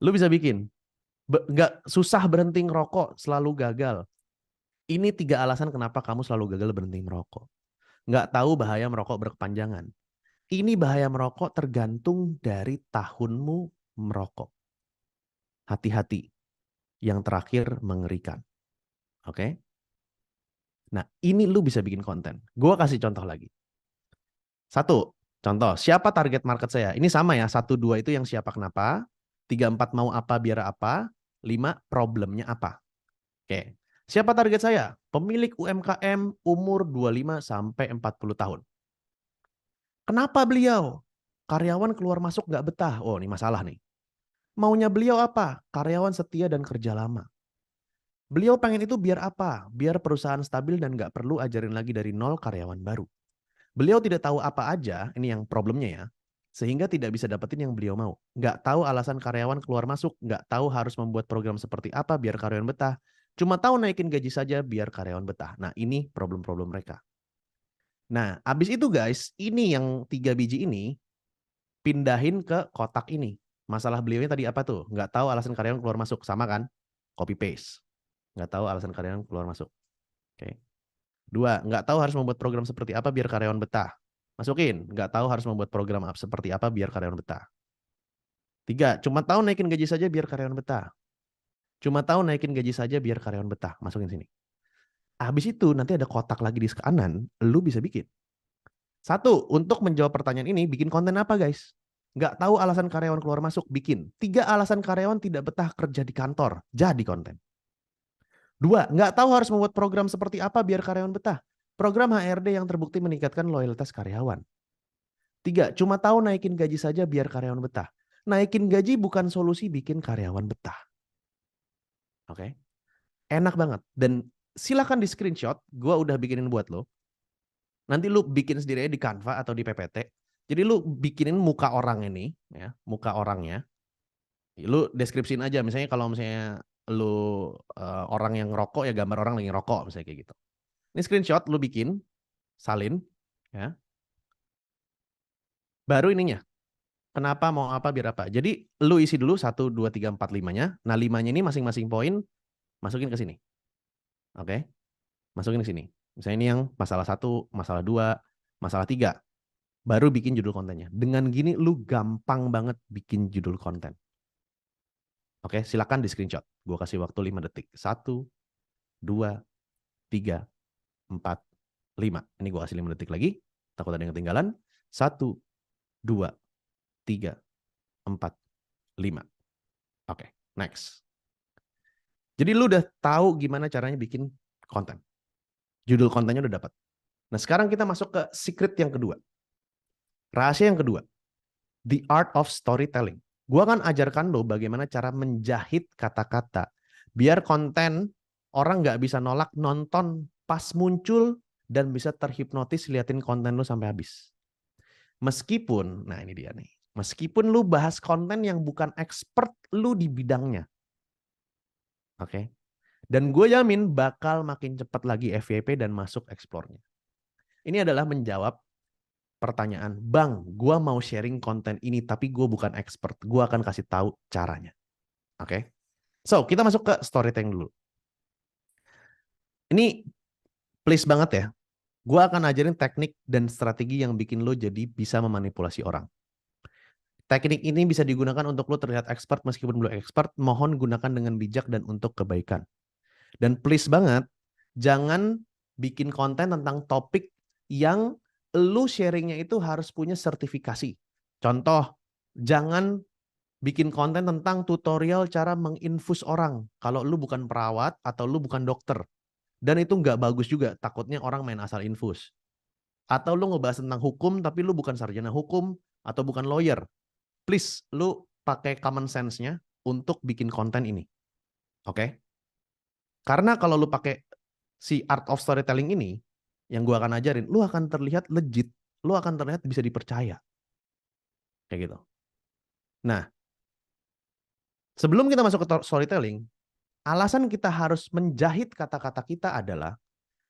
Speaker 1: lu bisa bikin. Nggak susah berhenti ngerokok, selalu gagal. Ini 3 alasan kenapa kamu selalu gagal berhenti merokok. Nggak tahu bahaya merokok berkepanjangan. Ini bahaya merokok tergantung dari tahunmu merokok. Hati-hati. Yang terakhir mengerikan. Oke? Nah, ini lu bisa bikin konten. Gua kasih contoh lagi. 1, contoh, siapa target market saya? Ini sama ya, 1, 2 itu yang siapa kenapa. 3, 4 mau apa biar apa. 5, problemnya apa. Oke. Siapa target saya? Pemilik UMKM umur 25 sampai 40 tahun. Kenapa beliau? Karyawan keluar masuk nggak betah. Oh, ini masalah nih. Maunya beliau apa? Karyawan setia dan kerja lama. Beliau pengen itu biar apa? Biar perusahaan stabil dan nggak perlu ajarin lagi dari nol karyawan baru. Beliau tidak tahu apa aja, ini yang problemnya ya, sehingga tidak bisa dapetin yang beliau mau. Nggak tahu alasan karyawan keluar masuk, nggak tahu harus membuat program seperti apa biar karyawan betah. Cuma tahu naikin gaji saja biar karyawan betah. Nah, ini problem-problem mereka. Nah, abis itu guys, ini yang 3 biji ini pindahin ke kotak ini. Masalah beliaunya tadi apa tuh? Nggak tahu alasan karyawan keluar masuk. Sama kan? Copy paste. Nggak tahu alasan karyawan keluar masuk. Oke. 2, nggak tahu harus membuat program seperti apa biar karyawan betah. Masukin. Nggak tahu harus membuat program seperti apa biar karyawan betah. 3, cuma tahu naikin gaji saja biar karyawan betah. Cuma tahu naikin gaji saja biar karyawan betah. Masukin sini. Habis itu nanti ada kotak lagi di kanan, lu bisa bikin. 1, untuk menjawab pertanyaan ini, bikin konten apa guys? Nggak tahu alasan karyawan keluar masuk, bikin. 3, alasan karyawan tidak betah kerja di kantor, jadi konten. 2, nggak tahu harus membuat program seperti apa biar karyawan betah. Program HRD yang terbukti meningkatkan loyalitas karyawan. 3, cuma tahu naikin gaji saja biar karyawan betah. Naikin gaji bukan solusi bikin karyawan betah. Oke? Enak banget. Dan silakan di screenshot, gue udah bikinin buat lo. Nanti lu bikin sendiri di Canva atau di PPT. Jadi lu bikinin muka orang ini, ya, muka orangnya. Lu deskripsiin aja, misalnya kalau misalnya lu orang yang ngerokok ya gambar orang lagi ngerokok misalnya kayak gitu. Ini screenshot lu bikin, salin, ya. Baru ininya. Kenapa mau apa biar apa. Jadi lu isi dulu 1, 2, 3, 4, 5-nya. Nah 5-nya ini masing-masing poin masukin ke sini. Oke. Masukin ke sini. Misalnya ini yang masalah 1, masalah 2, masalah 3. Baru bikin judul kontennya. Dengan gini lu gampang banget bikin judul konten. Oke, silakan di screenshot. Gua kasih waktu 5 detik. 1, 2, 3, 4, 5. Ini gua kasih 5 detik lagi. Takut ada yang ketinggalan. 1, 2, 3, 4, 5. Oke, next. Jadi lu udah tahu gimana caranya bikin konten. Judul kontennya udah dapat. Nah, sekarang kita masuk ke secret yang kedua. Rahasia yang kedua. The art of storytelling. Gue akan ajarkan lo bagaimana cara menjahit kata-kata. Biar konten orang nggak bisa nolak nonton pas muncul dan bisa terhipnotis liatin konten lo sampai habis. Meskipun, nah ini dia nih. Meskipun lu bahas konten yang bukan expert lu di bidangnya. Oke. Dan gue yamin bakal makin cepat lagi FYP dan masuk explore-nya. Ini adalah menjawab pertanyaan, Bang, gue mau sharing konten ini tapi gue bukan expert. Gue akan kasih tahu caranya. Oke. So, kita masuk ke storytelling dulu. Ini please banget ya. Gue akan ajarin teknik dan strategi yang bikin lo jadi bisa memanipulasi orang. Teknik ini bisa digunakan untuk lo terlihat expert meskipun belum expert. Mohon gunakan dengan bijak dan untuk kebaikan. Dan please banget, jangan bikin konten tentang topik yang lo sharingnya itu harus punya sertifikasi. Contoh, jangan bikin konten tentang tutorial cara menginfus orang. Kalau lo bukan perawat atau lo bukan dokter. Dan itu nggak bagus juga, takutnya orang main asal infus. Atau lo ngebahas tentang hukum tapi lo bukan sarjana hukum atau bukan lawyer. Please, lu pakai common sense-nya untuk bikin konten ini. Oke? Karena kalau lu pakai si art of storytelling ini, yang gua akan ajarin, lu akan terlihat legit. Lu akan terlihat bisa dipercaya. Kayak gitu. Nah, sebelum kita masuk ke storytelling, alasan kita harus menjahit kata-kata kita adalah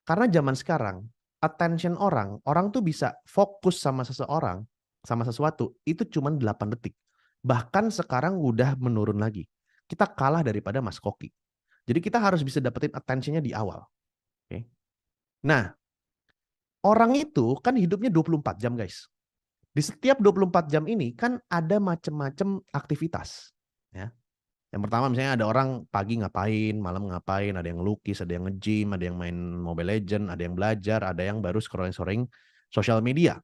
Speaker 1: karena zaman sekarang, attention orang tuh bisa fokus sama seseorang, sama sesuatu, itu cuma 8 detik. Bahkan sekarang udah menurun lagi. Kita kalah daripada Mas Koki. Jadi kita harus bisa dapetin attention-nya di awal. Oke. Nah, orang itu kan hidupnya 24 jam, guys. Di setiap 24 jam ini kan ada macam-macam aktivitas. Ya. Yang pertama misalnya ada orang pagi ngapain, malam ngapain, ada yang lukis, ada yang nge-gym, ada yang main Mobile Legends, ada yang belajar, ada yang baru scrolling-scrolling sosial media.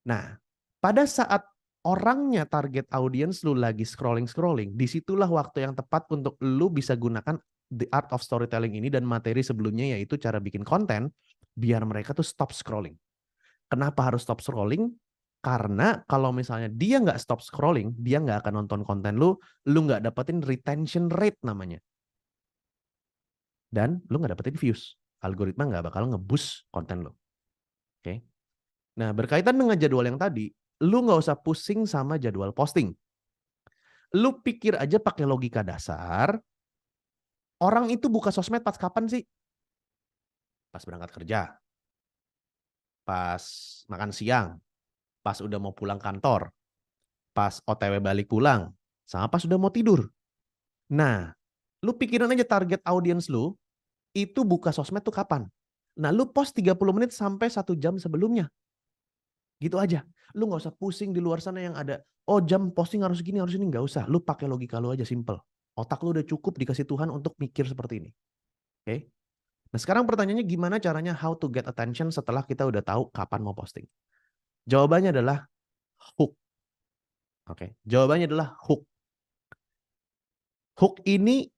Speaker 1: Nah, pada saat orangnya target audience lu lagi scrolling-scrolling, disitulah waktu yang tepat untuk lu bisa gunakan the art of storytelling ini dan materi sebelumnya yaitu cara bikin konten biar mereka tuh stop scrolling. Kenapa harus stop scrolling? Karena kalau misalnya dia nggak stop scrolling, dia nggak akan nonton konten lu nggak dapetin retention rate namanya. Dan lu nggak dapetin views. Algoritma nggak bakal nge-boost konten lu. Oke. Nah, berkaitan dengan jadwal yang tadi, lu nggak usah pusing sama jadwal posting. Lu pikir aja pakai logika dasar, orang itu buka sosmed pas kapan sih? Pas berangkat kerja, pas makan siang, pas udah mau pulang kantor, pas OTW balik pulang, sama pas udah mau tidur. Nah, lu pikirin aja target audience lu, itu buka sosmed tuh kapan? Nah, lu post 30 menit sampai 1 jam sebelumnya. Gitu aja. Lu nggak usah pusing di luar sana yang ada, oh jam posting harus gini, harus ini. Nggak usah. Lu pakai logika lu aja, simple. Otak lu udah cukup dikasih Tuhan untuk mikir seperti ini. Oke? Nah sekarang pertanyaannya gimana caranya how to get attention setelah kita udah tahu kapan mau posting? Jawabannya adalah hook. Oke? Jawabannya adalah hook. Hook ini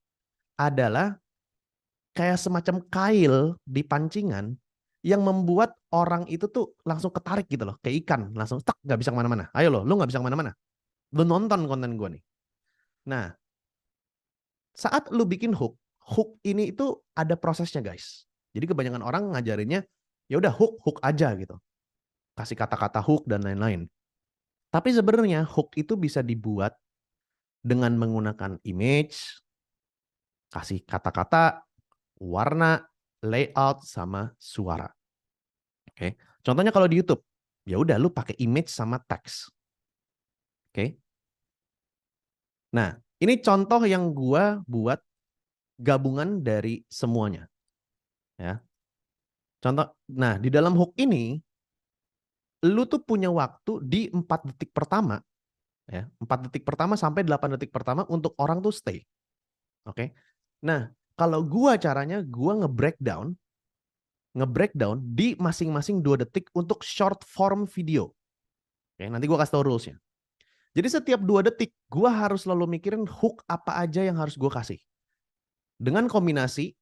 Speaker 1: adalah kayak semacam kail di pancingan yang membuat orang itu tuh langsung ketarik gitu loh, kayak ikan, langsung tak nggak bisa kemana-mana. Ayo lo, lu nggak bisa kemana-mana. Lu nonton konten gue nih. Nah, saat lu bikin hook, hook ini itu ada prosesnya guys. Jadi kebanyakan orang ngajarinnya ya udah hook aja gitu. Kasih kata-kata hook dan lain-lain. Tapi sebenarnya hook itu bisa dibuat dengan menggunakan image, kasih kata-kata, warna, layout sama suara. Oke. Contohnya kalau di YouTube, ya udah lu pakai image sama teks. Oke. Nah, ini contoh yang gua buat gabungan dari semuanya. Ya. Contoh, nah di dalam hook ini, lu tuh punya waktu di 4 detik pertama, ya 4 detik pertama sampai 8 detik pertama untuk orang tuh stay. Oke. Nah, kalau gua caranya, gua nge-breakdown di masing-masing 2 detik untuk short form video. Oke, nanti gua kasih tau rules-nya. Jadi setiap 2 detik, gua harus selalu mikirin hook apa aja yang harus gua kasih. Dengan kombinasi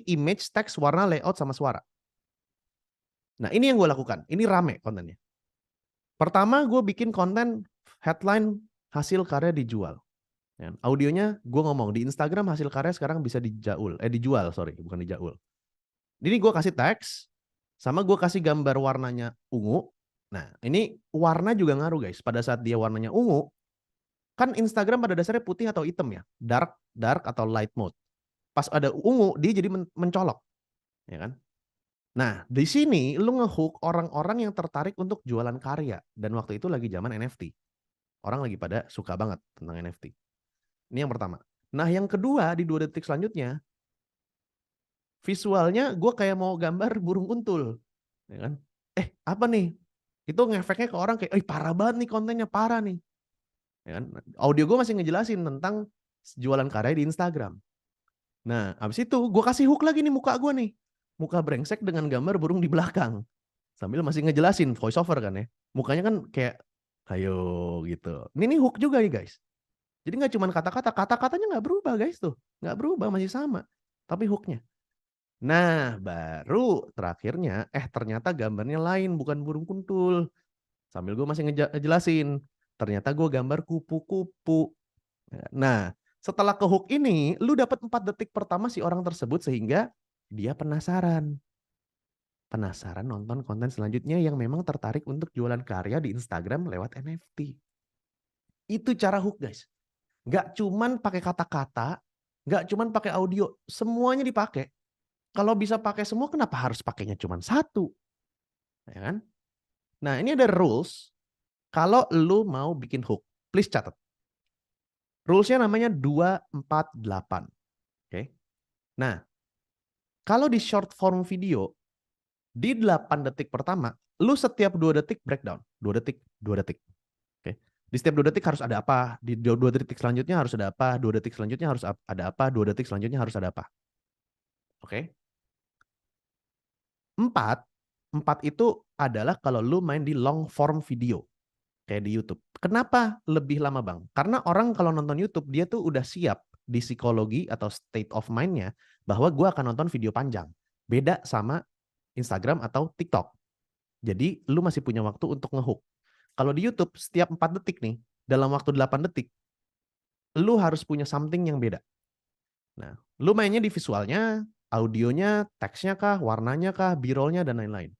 Speaker 1: image, teks, warna, layout, sama suara. Nah, ini yang gue lakukan. Ini rame kontennya. Pertama, gue bikin konten headline hasil karya dijual. Audionya gue ngomong di Instagram hasil karya sekarang bisa dijual, sorry, bukan dijaul. Ini gue kasih teks, sama gue kasih gambar warnanya ungu. Nah, ini warna juga ngaruh guys. Pada saat dia warnanya ungu, kan Instagram pada dasarnya putih atau hitam ya, dark atau light mode. Pas ada ungu, dia jadi mencolok, ya kan? Nah, di sini lu ngehook orang-orang yang tertarik untuk jualan karya. Dan waktu itu lagi zaman NFT. Orang lagi pada suka banget tentang NFT. Ini yang pertama. Nah, yang kedua di 2 detik selanjutnya, visualnya gue kayak mau gambar burung kuntul. Ya kan? Apa nih? Itu ngefeknya ke orang kayak, parah banget nih kontennya, parah nih. Ya kan? Audio gue masih ngejelasin tentang jualan karya di Instagram. Nah, abis itu gue kasih hook lagi nih muka gue nih. Muka brengsek dengan gambar burung di belakang. Sambil masih ngejelasin, voice over kan ya. Mukanya kan kayak, ayo gitu. Ini hook juga nih guys. Jadi nggak cuma kata-katanya nggak berubah guys tuh. Nggak berubah, masih sama. Tapi hooknya. Nah, baru terakhirnya, ternyata gambarnya lain, bukan burung kuntul. Sambil gue masih ngejelasin, ternyata gue gambar kupu-kupu. Nah, setelah ke hook ini, lu dapat 4 detik pertama si orang tersebut sehingga dia penasaran. Penasaran nonton konten selanjutnya yang memang tertarik untuk jualan karya di Instagram lewat NFT. Itu cara hook guys. Nggak cuman pakai kata-kata, nggak cuman pakai audio, semuanya dipakai. Kalau bisa pakai semua, kenapa harus pakainya cuma satu? Ya kan? Nah, ini ada rules. Kalau lu mau bikin hook, please catat. Rulesnya namanya 248. Oke. Nah, kalau di short form video, di 8 detik pertama, lu setiap 2 detik breakdown. 2 detik, 2 detik. Oke. Di setiap 2 detik harus ada apa, di 2 detik selanjutnya harus ada apa, 2 detik selanjutnya harus ada apa, 2 detik selanjutnya harus ada apa. Oke. 4 itu adalah kalau lu main di long form video. Kayak di YouTube. Kenapa lebih lama bang? Karena orang kalau nonton YouTube, dia tuh udah siap di psikologi atau state of mind-nya bahwa gue akan nonton video panjang. Beda sama Instagram atau TikTok. Jadi lu masih punya waktu untuk ngehook. Kalau di YouTube, setiap 4 detik nih, dalam waktu 8 detik, lu harus punya something yang beda. Nah, lu mainnya di visualnya, audionya, teksnya kah, warnanya kah, b-rollnya, dan lain-lain.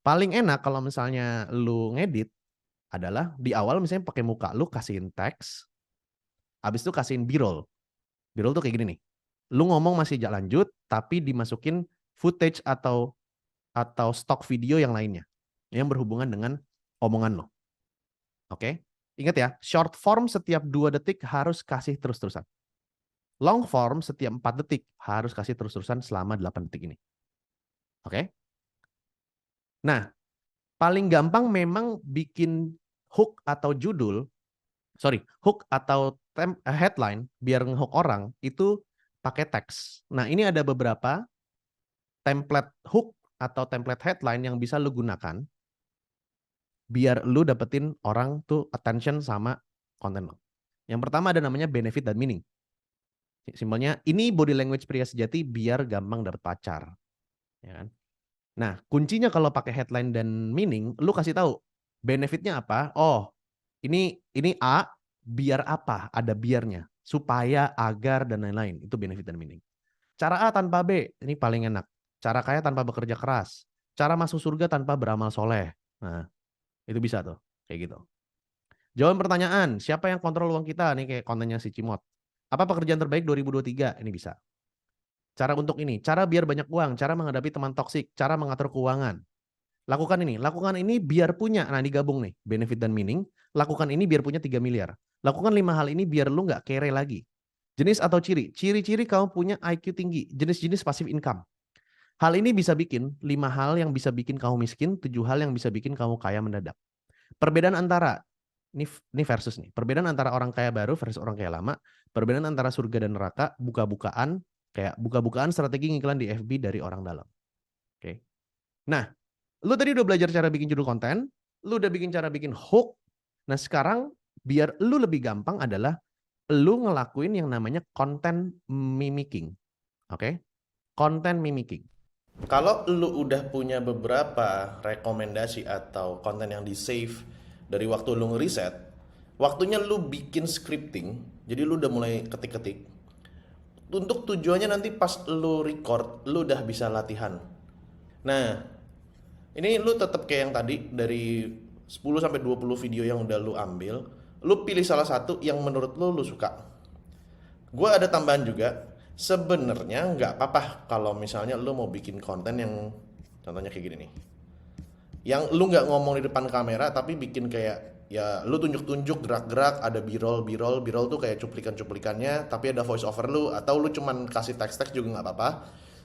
Speaker 1: Paling enak kalau misalnya lu ngedit, adalah di awal misalnya pakai muka lu kasihin teks, habis itu kasihin b-roll. B-roll tuh kayak gini nih. Lu ngomong masih lanjut tapi dimasukin footage atau stock video yang lainnya yang berhubungan dengan omongan lo. Oke? Ingat ya, short form setiap 2 detik harus kasih terus-terusan. Long form setiap 4 detik harus kasih terus-terusan selama 8 detik ini. Oke? Nah, paling gampang memang bikin hook atau hook atau headline biar ngehook orang itu pakai teks. Nah, ini ada beberapa template hook atau template headline yang bisa lu gunakan biar lu dapetin orang tuh attention sama konten lo. Yang pertama ada namanya benefit dan meaning. Simpelnya ini body language pria sejati biar gampang dapet pacar. Ya kan? Nah, kuncinya kalau pakai headline dan meaning, lu kasih tahu benefitnya apa? Oh, ini A, biar apa? Ada biarnya. Supaya, agar, dan lain-lain. Itu benefit dan meaning. Cara A tanpa B, ini paling enak. Cara kaya tanpa bekerja keras. Cara masuk surga tanpa beramal soleh. Nah, itu bisa tuh. Kayak gitu. Jawaban pertanyaan, siapa yang kontrol uang kita? Nih kayak kontennya si Cimot. Apa pekerjaan terbaik 2023? Ini bisa. Cara untuk ini, cara biar banyak uang, cara menghadapi teman toksik, cara mengatur keuangan. Lakukan ini biar punya, nah digabung nih, benefit dan meaning. Lakukan ini biar punya 3 miliar. Lakukan 5 hal ini biar lu nggak kere lagi. Jenis atau ciri, ciri-ciri kamu punya IQ tinggi, jenis-jenis passive income. Hal ini bisa bikin 5 hal yang bisa bikin kamu miskin, 7 hal yang bisa bikin kamu kaya mendadak. Perbedaan antara, ini versus nih, perbedaan antara orang kaya baru versus orang kaya lama, perbedaan antara surga dan neraka, buka-bukaan strategi ngiklan di FB dari orang dalam. Oke. Nah, lu tadi udah belajar cara bikin judul konten, lu udah bikin cara bikin hook. Nah, sekarang biar lu lebih gampang adalah lu ngelakuin yang namanya content mimicking. Oke? Content mimicking.
Speaker 2: Kalau lu udah punya beberapa rekomendasi atau konten yang di save dari waktu lu ngeriset, waktunya lu bikin scripting. Jadi lu udah mulai ketik-ketik. Untuk tujuannya nanti pas lu record, lu udah bisa latihan. Nah, ini lu tetap kayak yang tadi dari 10 sampai 20 video yang udah lu ambil, lu pilih salah satu yang menurut lu suka. Gue ada tambahan juga, sebenarnya nggak apa-apa kalau misalnya lu mau bikin konten yang contohnya kayak gini nih, yang lu nggak ngomong di depan kamera tapi bikin kayak ya lu tunjuk-tunjuk gerak-gerak, ada b-roll tuh kayak cuplikan-cuplikannya tapi ada voice over lu, atau lu cuman kasih teks-teks juga nggak apa-apa.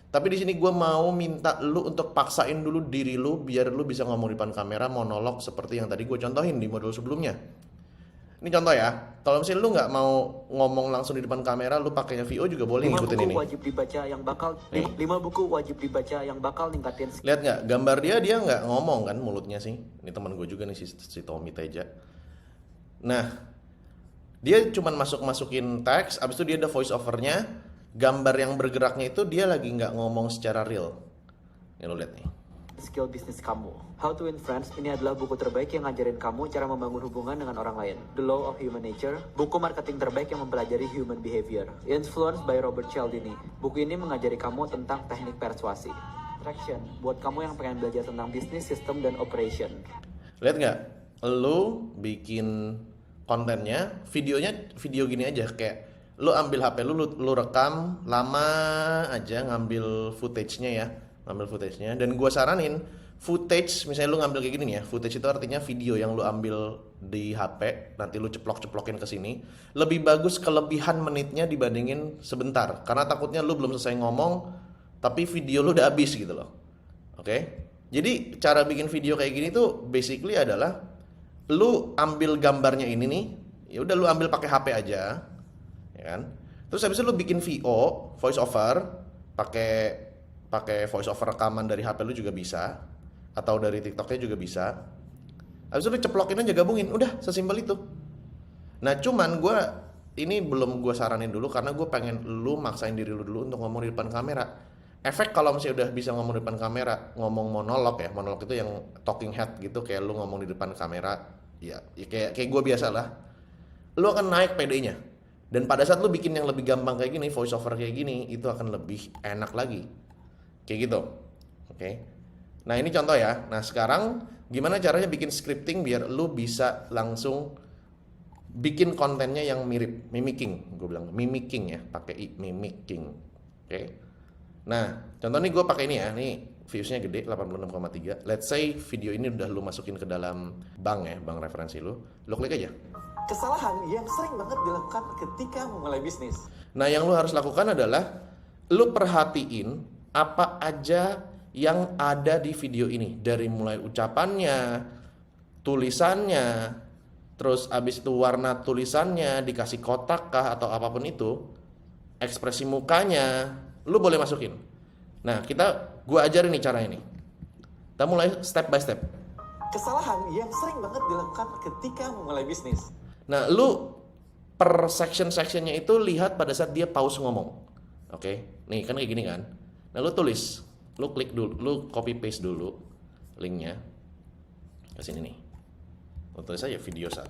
Speaker 2: Tapi di sini gue mau minta lu untuk paksain dulu diri lu biar lu bisa ngomong di depan kamera, monolog seperti yang tadi gue contohin di modul sebelumnya. Ini contoh ya, kalau misalnya lu nggak mau ngomong langsung di depan kamera, lu pakainya VO juga boleh ngikutin ini.
Speaker 3: 5 buku wajib dibaca yang bakal 5 buku wajib dibaca yang bakal ningkatin.
Speaker 2: Lihat nggak gambar dia nggak ngomong kan mulutnya sih. Ini teman gue juga nih si Tommy Teja. Nah, dia cuman masukin teks, abis itu dia ada voice overnya. Gambar yang bergeraknya itu dia lagi nggak ngomong secara real. Ini lo lihat nih.
Speaker 3: Skill bisnis kamu. How to Win Friends ini adalah buku terbaik yang ngajarin kamu cara membangun hubungan dengan orang lain. The Law of Human Nature, buku marketing terbaik yang mempelajari human behavior. Influenced by Robert Cialdini. Buku ini mengajari kamu tentang teknik persuasi. Traction, buat kamu yang pengen belajar tentang bisnis, sistem, dan operation.
Speaker 2: Lihat nggak? Lu bikin kontennya, video gini aja kayak lu ambil HP lu rekam lama aja ngambil footage-nya dan gua saranin footage, misalnya lu ngambil kayak gini nih ya, footage itu artinya video yang lu ambil di HP nanti lu ceplok-ceplokin ke sini, lebih bagus kelebihan menitnya dibandingin sebentar, karena takutnya lu belum selesai ngomong tapi video lu udah habis gitu loh. Oke? Jadi cara bikin video kayak gini tuh basically adalah lu ambil gambarnya ini nih, ya udah lu ambil pakai HP aja, ya kan? Terus habis itu lu bikin VO, voice over, pakai voice over rekaman dari HP lu juga bisa, atau dari TikToknya juga bisa. Habis itu lu ceplokin aja, gabungin, udah sesimpel itu. Nah cuman ini belum gue saranin dulu karena gue pengen lu maksain diri lu dulu untuk ngomong di depan kamera. Efek kalau misalnya udah bisa ngomong di depan kamera, ngomong monolog itu yang talking head gitu, kayak lu ngomong di depan kamera, ya kayak gue biasa lah, lu akan naik PD-nya. Dan pada saat lu bikin yang lebih gampang kayak gini, voice over kayak gini, itu akan lebih enak lagi, kayak gitu. Oke. Nah ini contoh ya. Nah sekarang gimana caranya bikin scripting biar lu bisa langsung bikin kontennya yang mirip, mimicking, gue bilang mimicking ya, pakai i, mimicking. Oke. Nah, contoh nih gue pakai ini ya, nih viewsnya gede 86,3. Let's say video ini udah lu masukin ke dalam bank referensi lu klik aja.
Speaker 3: Kesalahan yang sering banget dilakukan ketika memulai bisnis.
Speaker 2: Nah, yang lu harus lakukan adalah lu perhatiin apa aja yang ada di video ini, dari mulai ucapannya, tulisannya, terus abis itu warna tulisannya dikasih kotak kah atau apapun itu, ekspresi mukanya lu boleh masukin. Nah, gua ajarin nih cara ini. Kita mulai step by step.
Speaker 3: Kesalahan yang sering banget dilakukan ketika memulai bisnis.
Speaker 2: Nah, lu per section-sectionnya itu lihat pada saat dia pause ngomong. Oke, nih kan kayak gini kan. Nah, lu tulis, lu klik dulu, lu copy paste dulu linknya ke sini nih. Lu tulis aja video 1.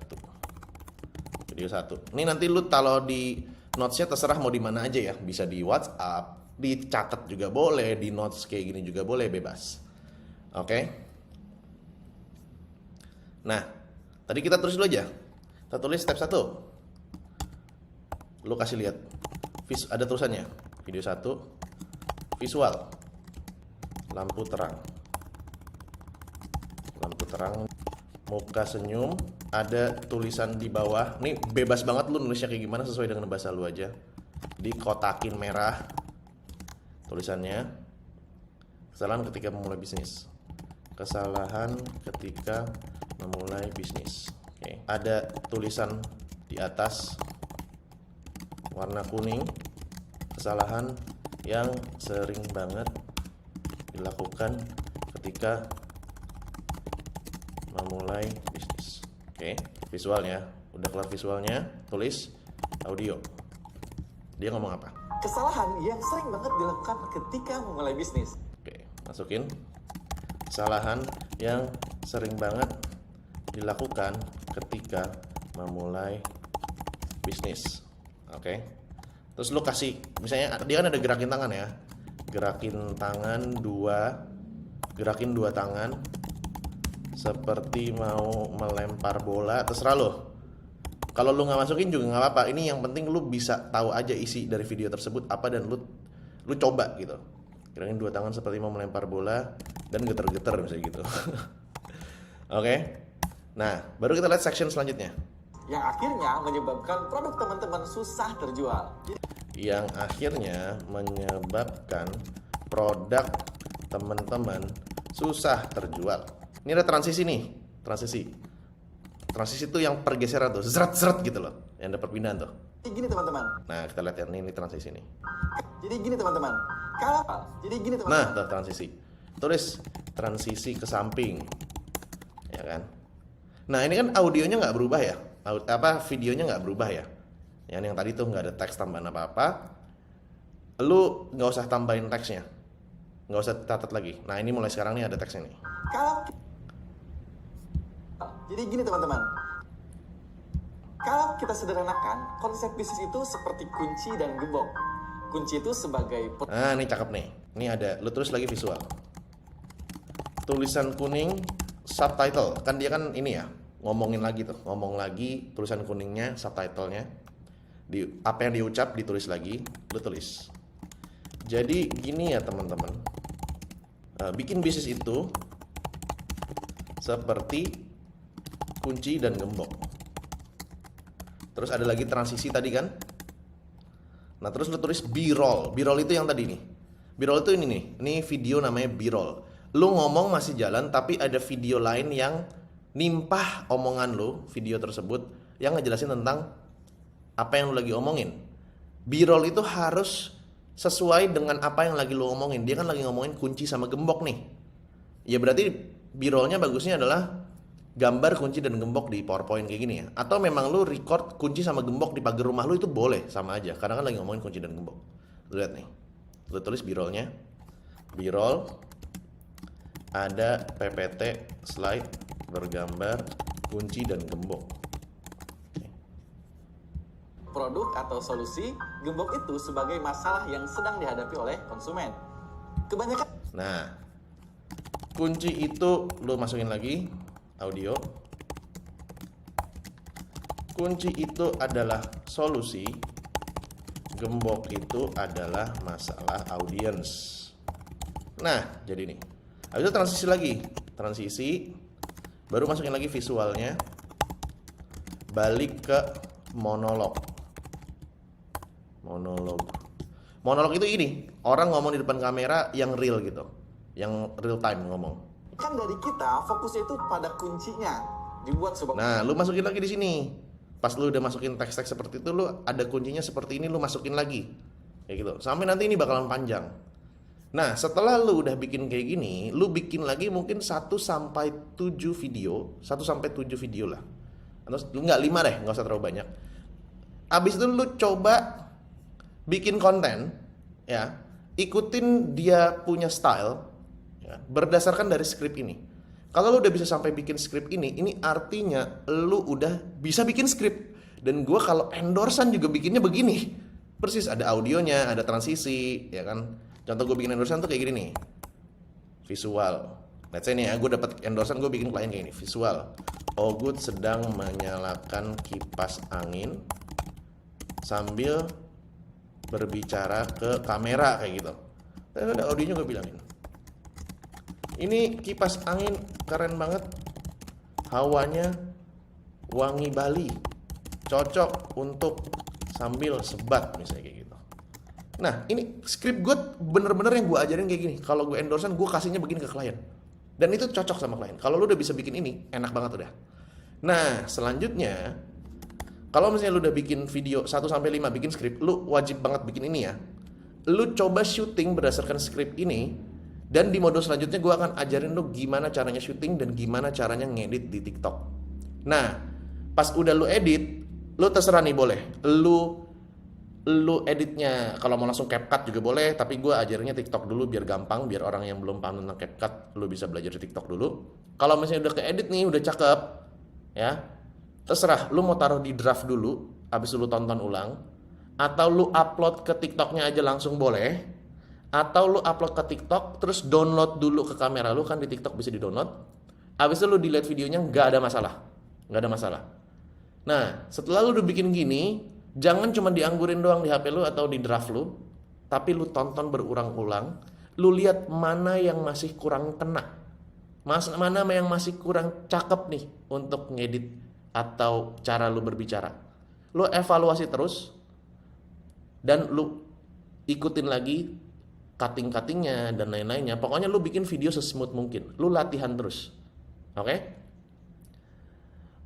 Speaker 2: Ini nanti lu taruh di notes-nya, terserah mau di mana aja ya. Bisa di WhatsApp, dicatat juga boleh, di notes kayak gini juga boleh, bebas. Oke. Nah, tadi kita tulis dulu aja. Kita tulis step 1. Lu kasih lihat. Ada tulisannya. Video 1. Visual. Lampu terang. Muka senyum. Ada tulisan di bawah. Nih bebas banget lu nulisnya kayak gimana, sesuai dengan bahasa lu aja. Dikotakin merah tulisannya. Kesalahan ketika memulai bisnis. Oke. Ada tulisan di atas warna kuning. Kesalahan yang sering banget dilakukan ketika memulai bisnis. Oke, visualnya. Udah kelar visualnya, tulis audio. Dia ngomong apa?
Speaker 3: Kesalahan yang sering banget dilakukan ketika memulai bisnis.
Speaker 2: Oke, Masukin. Kesalahan yang sering banget dilakukan ketika memulai bisnis. Oke. Terus lu kasih, misalnya dia kan ada gerakin tangan ya. Gerakin tangan gerakin dua tangan seperti mau melempar bola, terserah lo. Kalau lu nggak masukin juga nggak apa-apa. Ini yang penting lu bisa tahu aja isi dari video tersebut apa, dan lu coba gitu. Gerakin dua tangan seperti mau melempar bola dan geter-geter misalnya gitu. Oke. Nah, baru kita lihat section selanjutnya.
Speaker 4: Yang akhirnya menyebabkan produk teman-teman susah terjual.
Speaker 2: Yang akhirnya menyebabkan produk teman-teman susah terjual. Ini ada transisi nih, transisi itu yang pergeseran tuh, seret gitu loh, yang ada perpindahan tuh.
Speaker 4: Jadi gini teman-teman.
Speaker 2: Nah, kita lihat ya, ini transisi nih.
Speaker 4: Jadi gini teman-teman. Jadi gini teman-teman.
Speaker 2: Nah, tuh transisi. Tulis transisi ke samping, ya kan? Nah, ini kan audionya nggak berubah ya, videonya nggak berubah ya. Yang tadi tuh nggak ada teks tambahan apa-apa. Lu nggak usah tambahin teksnya, nggak usah catat lagi. Nah, ini mulai sekarang nih ada teksnya nih.
Speaker 4: Jadi gini teman-teman. Kalau kita sederhanakan, konsep bisnis itu seperti kunci dan gembok. Kunci itu sebagai
Speaker 2: Nah, ini cakep nih. Ini ada, lu tulis lagi visual. Tulisan kuning subtitle. Kan dia kan ini ya, ngomong lagi tulisan kuningnya, subtitlenya. Apa yang diucap ditulis lagi, lu tulis. Jadi gini ya teman-teman. Bikin bisnis itu seperti kunci dan gembok. Terus ada lagi transisi tadi kan. Nah, terus lu tulis B-roll. B-roll itu yang tadi nih. B-roll itu ini nih. Ini video namanya B-roll. Lu ngomong masih jalan tapi ada video lain yang nimpah omongan lu, video tersebut yang ngejelasin tentang apa yang lu lagi omongin. B-roll itu harus sesuai dengan apa yang lagi lu omongin. Dia kan lagi ngomongin kunci sama gembok nih. Ya berarti B-rollnya bagusnya adalah gambar kunci dan gembok di PowerPoint kayak gini ya. Atau memang lu record kunci sama gembok di pagar rumah lu, itu boleh, sama aja. Karena kan lagi ngomongin kunci dan gembok. Lu lihat nih. Lu tulis B-rollnya. B-roll ada PPT slide bergambar kunci dan gembok.
Speaker 4: produk atau solusi, gembok itu sebagai masalah yang sedang dihadapi oleh konsumen. Kebanyakan.
Speaker 2: Nah, kunci itu lu masukin lagi audio. Kunci itu adalah solusi, gembok itu adalah masalah audiens. Nah, jadi nih. Habis itu transisi lagi. Transisi, baru masukin lagi visualnya. Balik ke monolog. Monolog itu ini, orang ngomong di depan kamera yang real gitu. Yang real time ngomong.
Speaker 4: Kan dari kita fokusnya itu pada kuncinya. Dibuat sebuah.
Speaker 2: Nah, lu masukin lagi di sini. Pas lu udah masukin teks-teks seperti itu, lu ada kuncinya seperti ini, lu masukin lagi. Kayak gitu. Sampai nanti ini bakalan panjang. Nah, setelah lu udah bikin kayak gini, lu bikin lagi mungkin 1 sampai 7 video, 1 sampai 7 video lah. Atau enggak 5 deh, enggak usah terlalu banyak. Abis itu lu coba bikin konten, ya, ikutin dia punya style, ya, berdasarkan dari skrip ini. Kalau lu udah bisa sampai bikin skrip ini artinya lu udah bisa bikin skrip. Dan gue kalau endorsean juga bikinnya begini, persis ada audionya, ada transisi, ya kan. Contoh gue bikin endorsean tuh kayak gini nih, visual. Let's say nih ya, gue dapat endorsean, gue bikin klien kayak gini, visual. Ogut sedang menyalakan kipas angin sambil berbicara ke kamera kayak gitu. Dan ada audionya gue bilangin. Ini kipas angin keren banget, hawanya wangi Bali, cocok untuk sambil sebat misalnya kayak gitu. Nah, ini skrip gue bener-bener yang gue ajarin kayak gini. Kalau gue endorsean, gue kasihnya begini ke klien. Dan itu cocok sama klien. Kalau lu udah bisa bikin ini, enak banget udah. Nah, selanjutnya, kalau misalnya lu udah bikin video 1 sampai 5 bikin skrip, lu wajib banget bikin ini ya. Lu coba syuting berdasarkan skrip ini, dan di modul selanjutnya gue akan ajarin lu gimana caranya syuting dan gimana caranya ngedit di TikTok. Nah, pas udah lu edit, lu terserah nih boleh. Lu lu editnya kalau mau langsung CapCut juga boleh, tapi gue ajarinnya TikTok dulu biar gampang, biar orang yang belum paham tentang CapCut lu bisa belajar di TikTok dulu. Kalau misalnya udah keedit nih, udah cakep, ya terserah lu mau taruh di draft dulu, habis lu tonton ulang, atau lu upload ke TikToknya aja langsung boleh, atau lu upload ke TikTok terus download dulu ke kamera lu, kan di TikTok bisa di download, habis itu lu delete videonya, nggak ada masalah, nggak ada masalah. Nah, setelah lu udah bikin gini, jangan cuma dianggurin doang di HP lu atau di draft lu, tapi lu tonton berulang-ulang, lu lihat mana yang masih kurang kena, mana yang masih kurang cakep nih untuk ngedit atau cara lu berbicara. Lu evaluasi terus dan lu ikutin lagi cutting-cuttingnya dan lain-lainnya. Pokoknya lu bikin video sesmooth mungkin. Lu latihan terus. Oke?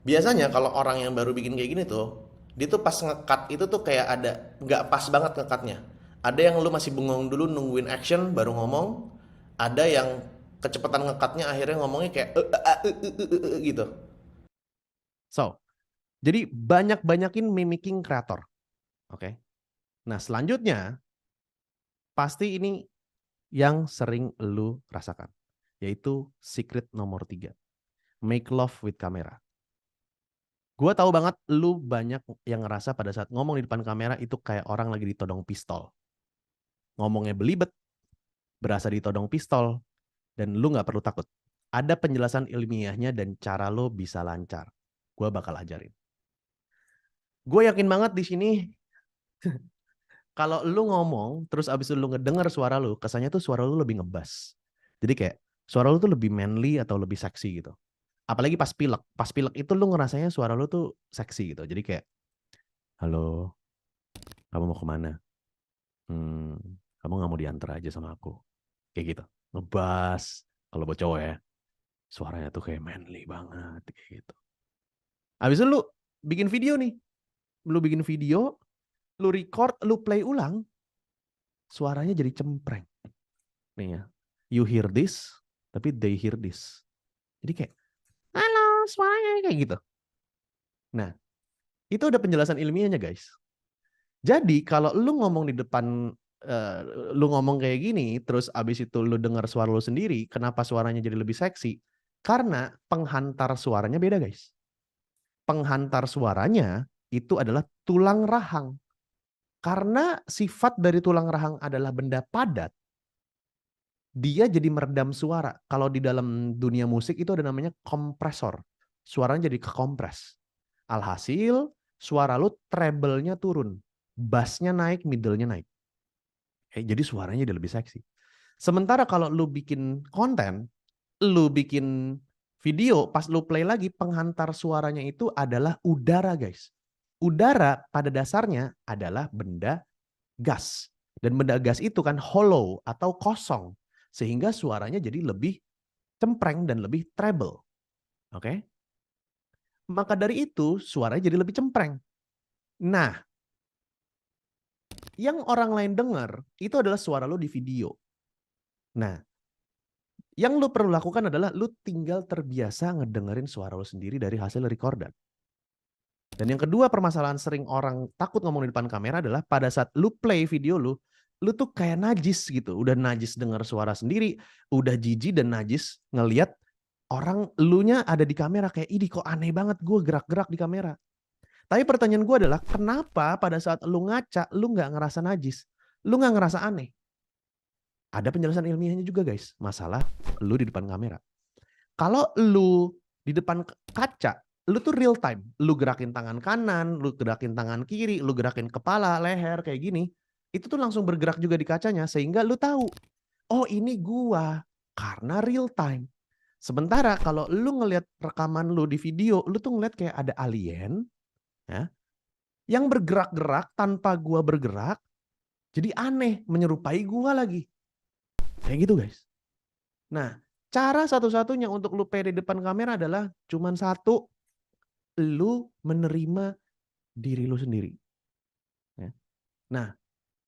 Speaker 2: Biasanya kalau orang yang baru bikin kayak gini tuh, dia tuh pas nge-cut itu tuh kayak ada nggak pas banget nge-cutnya. Ada yang lu masih bengong dulu nungguin action baru ngomong. Ada yang kecepatan nge-cutnya akhirnya ngomongnya kayak gitu.
Speaker 1: So, jadi banyak-banyakin mimicking kreator. Oke. Nah, selanjutnya pasti ini yang sering lu rasakan, yaitu secret nomor 3. Make love with camera. Gue tahu banget lu banyak yang ngerasa pada saat ngomong di depan kamera itu kayak orang lagi ditodong pistol. Ngomongnya belibet, berasa ditodong pistol, dan lu nggak perlu takut. Ada penjelasan ilmiahnya dan cara lu bisa lancar. Gue bakal ajarin. Gue yakin banget di sini kalau lu ngomong terus abis itu lu ngedenger suara lu, kesannya tuh suara lu lebih ngebas. Jadi kayak suara lu tuh lebih manly atau lebih seksi gitu. Apalagi pas pilek. Pas pilek itu lu ngerasanya suara lu tuh seksi gitu. Jadi kayak, halo, kamu mau kemana? Kamu gak mau diantar aja sama aku? Kayak gitu. Ngebas. Kalau buat cowok ya, suaranya tuh kayak manly banget. Kayak gitu. Abis itu lu bikin video nih. Lu bikin video, lu record, lu play ulang. Suaranya jadi cempreng. Nih ya. You hear this, tapi they hear this. Jadi kayak, halo, suaranya kayak gitu. Nah, itu ada penjelasan ilmiahnya guys. Jadi kalau lu ngomong di depan, lu ngomong kayak gini, terus abis itu lu dengar suara lu sendiri, kenapa suaranya jadi lebih seksi? Karena penghantar suaranya beda guys. Penghantar suaranya itu adalah tulang rahang. Karena sifat dari tulang rahang adalah benda padat, dia jadi meredam suara. Kalau di dalam dunia musik itu ada namanya kompresor. Suaranya jadi kekompres. Alhasil, suara lu treble-nya turun. Bass-nya naik, middle-nya naik. Jadi suaranya jadi lebih seksi. Sementara kalau lu bikin konten, lu bikin video, pas lu play lagi, penghantar suaranya itu adalah udara guys. Udara pada dasarnya adalah benda gas. Dan benda gas itu kan hollow atau kosong. Sehingga suaranya jadi lebih cempreng dan lebih treble. Oke? Maka dari itu suaranya jadi lebih cempreng. Nah, yang orang lain dengar itu adalah suara lo di video. Nah, yang lo perlu lakukan adalah lo tinggal terbiasa ngedengerin suara lo sendiri dari hasil recordan. Dan yang kedua permasalahan sering orang takut ngomong di depan kamera adalah pada saat lo play video lo, lu tuh kayak najis gitu. Udah najis dengar suara sendiri, udah jijik dan najis ngelihat orang elunya ada di kamera kayak, ini kok aneh banget gue gerak-gerak di kamera. Tapi pertanyaan gue adalah, kenapa pada saat lu ngaca, lu nggak ngerasa najis? Lu nggak ngerasa aneh? Ada penjelasan ilmiahnya juga guys, masalah lu di depan kamera. Kalau lu di depan kaca, lu tuh real time. Lu gerakin tangan kanan, lu gerakin tangan kiri, lu gerakin kepala, leher, kayak gini. Itu tuh langsung bergerak juga di kacanya sehingga lu tahu, oh ini gua, karena real time. Sementara kalau lu ngelihat rekaman lu di video, lu tuh ngeliat kayak ada alien ya, yang bergerak-gerak tanpa gua bergerak, jadi aneh, menyerupai gua lagi. Kayak gitu guys. Nah, cara satu-satunya untuk lu pede depan kamera adalah cuman satu, lu menerima diri lu sendiri. Ya. Nah,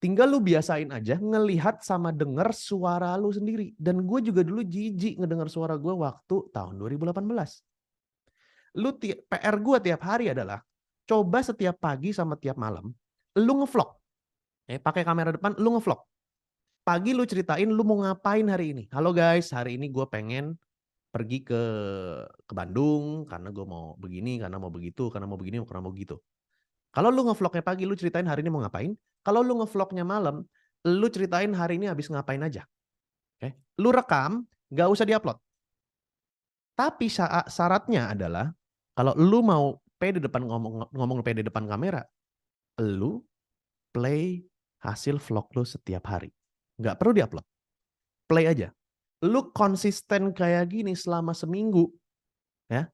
Speaker 1: tinggal lu biasain aja ngelihat sama denger suara lu sendiri. Dan gue juga dulu jijik ngedenger suara gue waktu tahun 2018. PR gue tiap hari adalah coba setiap pagi sama tiap malam lu ngevlog. Pakai kamera depan, lu ngevlog. Pagi lu ceritain lu mau ngapain hari ini. Halo guys, hari ini gue pengen pergi ke Bandung karena gue mau begini, karena mau begitu, karena mau begini, karena mau begitu. Kalau lu ngevlognya pagi, lu ceritain hari ini mau ngapain. Kalau lu ngevlognya malam, lu ceritain hari ini habis ngapain aja. Oke? Lu rekam, gak usah diupload. Tapi syaratnya adalah kalau lu mau pede depan ngomong pede depan kamera, lu play hasil vlog lu setiap hari. Nggak perlu diupload. Play aja. Lu konsisten kayak gini selama seminggu, ya.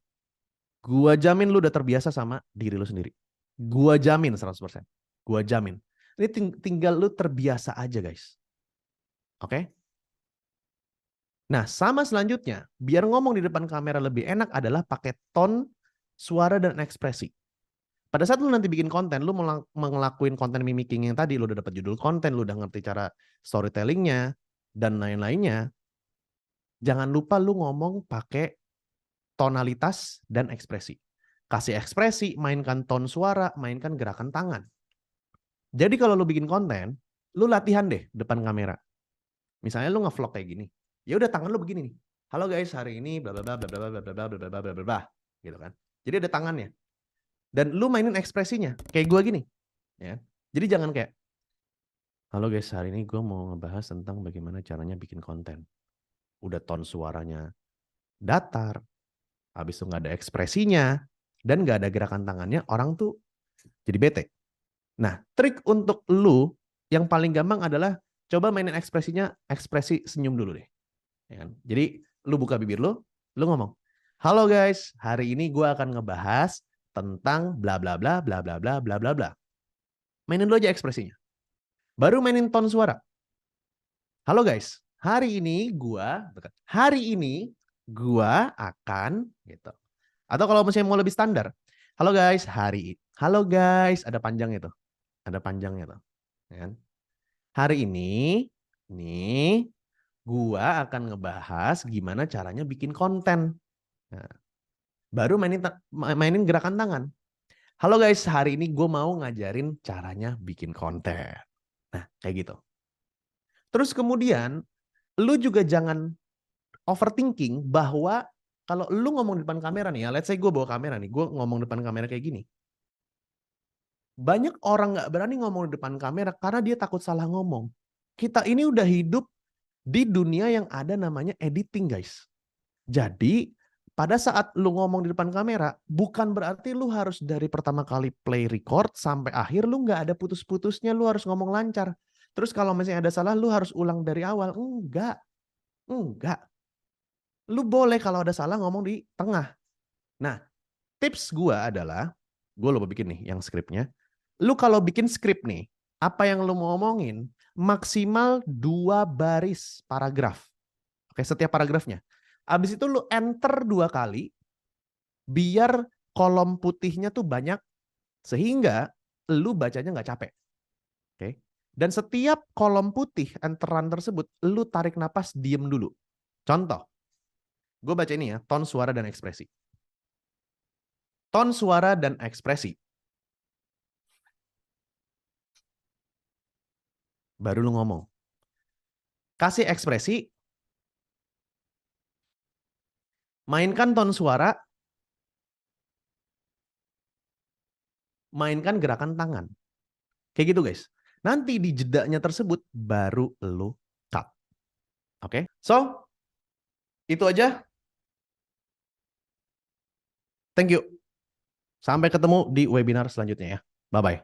Speaker 1: Gua jamin lu udah terbiasa sama diri lu sendiri. Gua jamin 100%. Gua jamin. Ini tinggal lu terbiasa aja, guys. Oke? Nah, sama selanjutnya, biar ngomong di depan kamera lebih enak adalah pakai tone, suara, dan ekspresi. Pada saat lu nanti bikin konten, lu mau ngelakuin konten mimicking yang tadi, lu udah dapat judul konten, lu udah ngerti cara storytellingnya, dan lain-lainnya, jangan lupa lu ngomong pakai tonalitas dan ekspresi. Kasih ekspresi, mainkan tone suara, mainkan gerakan tangan. Jadi kalau lu bikin konten, lu latihan deh depan kamera. Misalnya lu nge-vlog kayak gini. Ya udah tangan lu begini nih. Halo guys, hari ini bla bla bla bla bla bla bla bla bla bla bla bla gitu kan. Jadi ada tangannya. Dan lu mainin ekspresinya kayak gua gini, ya. Jadi jangan kayak halo guys, hari ini gue mau ngebahas tentang bagaimana caranya bikin konten. Udah tone suaranya datar, habis itu nggak ada ekspresinya, dan nggak ada gerakan tangannya, orang tuh jadi bete. Nah, trik untuk lu yang paling gampang adalah coba mainin ekspresinya, ekspresi senyum dulu deh. Ya kan? Jadi lu buka bibir lu ngomong, halo guys, hari ini gue akan ngebahas tentang bla bla bla bla bla bla bla bla bla. Mainin dulu aja ekspresinya. Baru mainin tone suara. Halo guys, hari ini gua akan gitu. Atau kalau misalnya mau lebih standar, halo guys, halo guys, ada panjangnya tuh. Ada panjangnya tuh. Ya kan? Hari ini nih gua akan ngebahas gimana caranya bikin konten. Nah, baru mainin gerakan tangan. Halo guys, hari ini gue mau ngajarin caranya bikin konten. Nah, kayak gitu. Terus kemudian, lu juga jangan overthinking bahwa kalau lu ngomong di depan kamera nih ya, let's say gue bawa kamera nih, gue ngomong depan kamera kayak gini. Banyak orang gak berani ngomong di depan kamera karena dia takut salah ngomong. Kita ini udah hidup di dunia yang ada namanya editing, guys. Jadi, pada saat lu ngomong di depan kamera, bukan berarti lu harus dari pertama kali play record sampai akhir lu nggak ada putus-putusnya, lu harus ngomong lancar. Terus kalau misalnya ada salah, lu harus ulang dari awal. Enggak. Lu boleh kalau ada salah ngomong di tengah. Nah, tips gua adalah, gue lupa bikin nih yang skripnya. Lu kalau bikin skrip nih, apa yang lu mau ngomongin, maksimal 2 baris paragraf. Oke, setiap paragrafnya. Abis itu lu enter 2 kali, biar kolom putihnya tuh banyak, sehingga lu bacanya nggak capek. Oke. Dan setiap kolom putih enteran tersebut, lu tarik napas, diem dulu. Contoh, gue baca ini ya, tone suara dan ekspresi. Tone suara dan ekspresi. Baru lu ngomong. Kasih ekspresi, mainkan tone suara, mainkan gerakan tangan. Kayak gitu guys. Nanti di jedanya tersebut baru lu cut. Oke? So, itu aja. Thank you. Sampai ketemu di webinar selanjutnya ya. Bye-bye.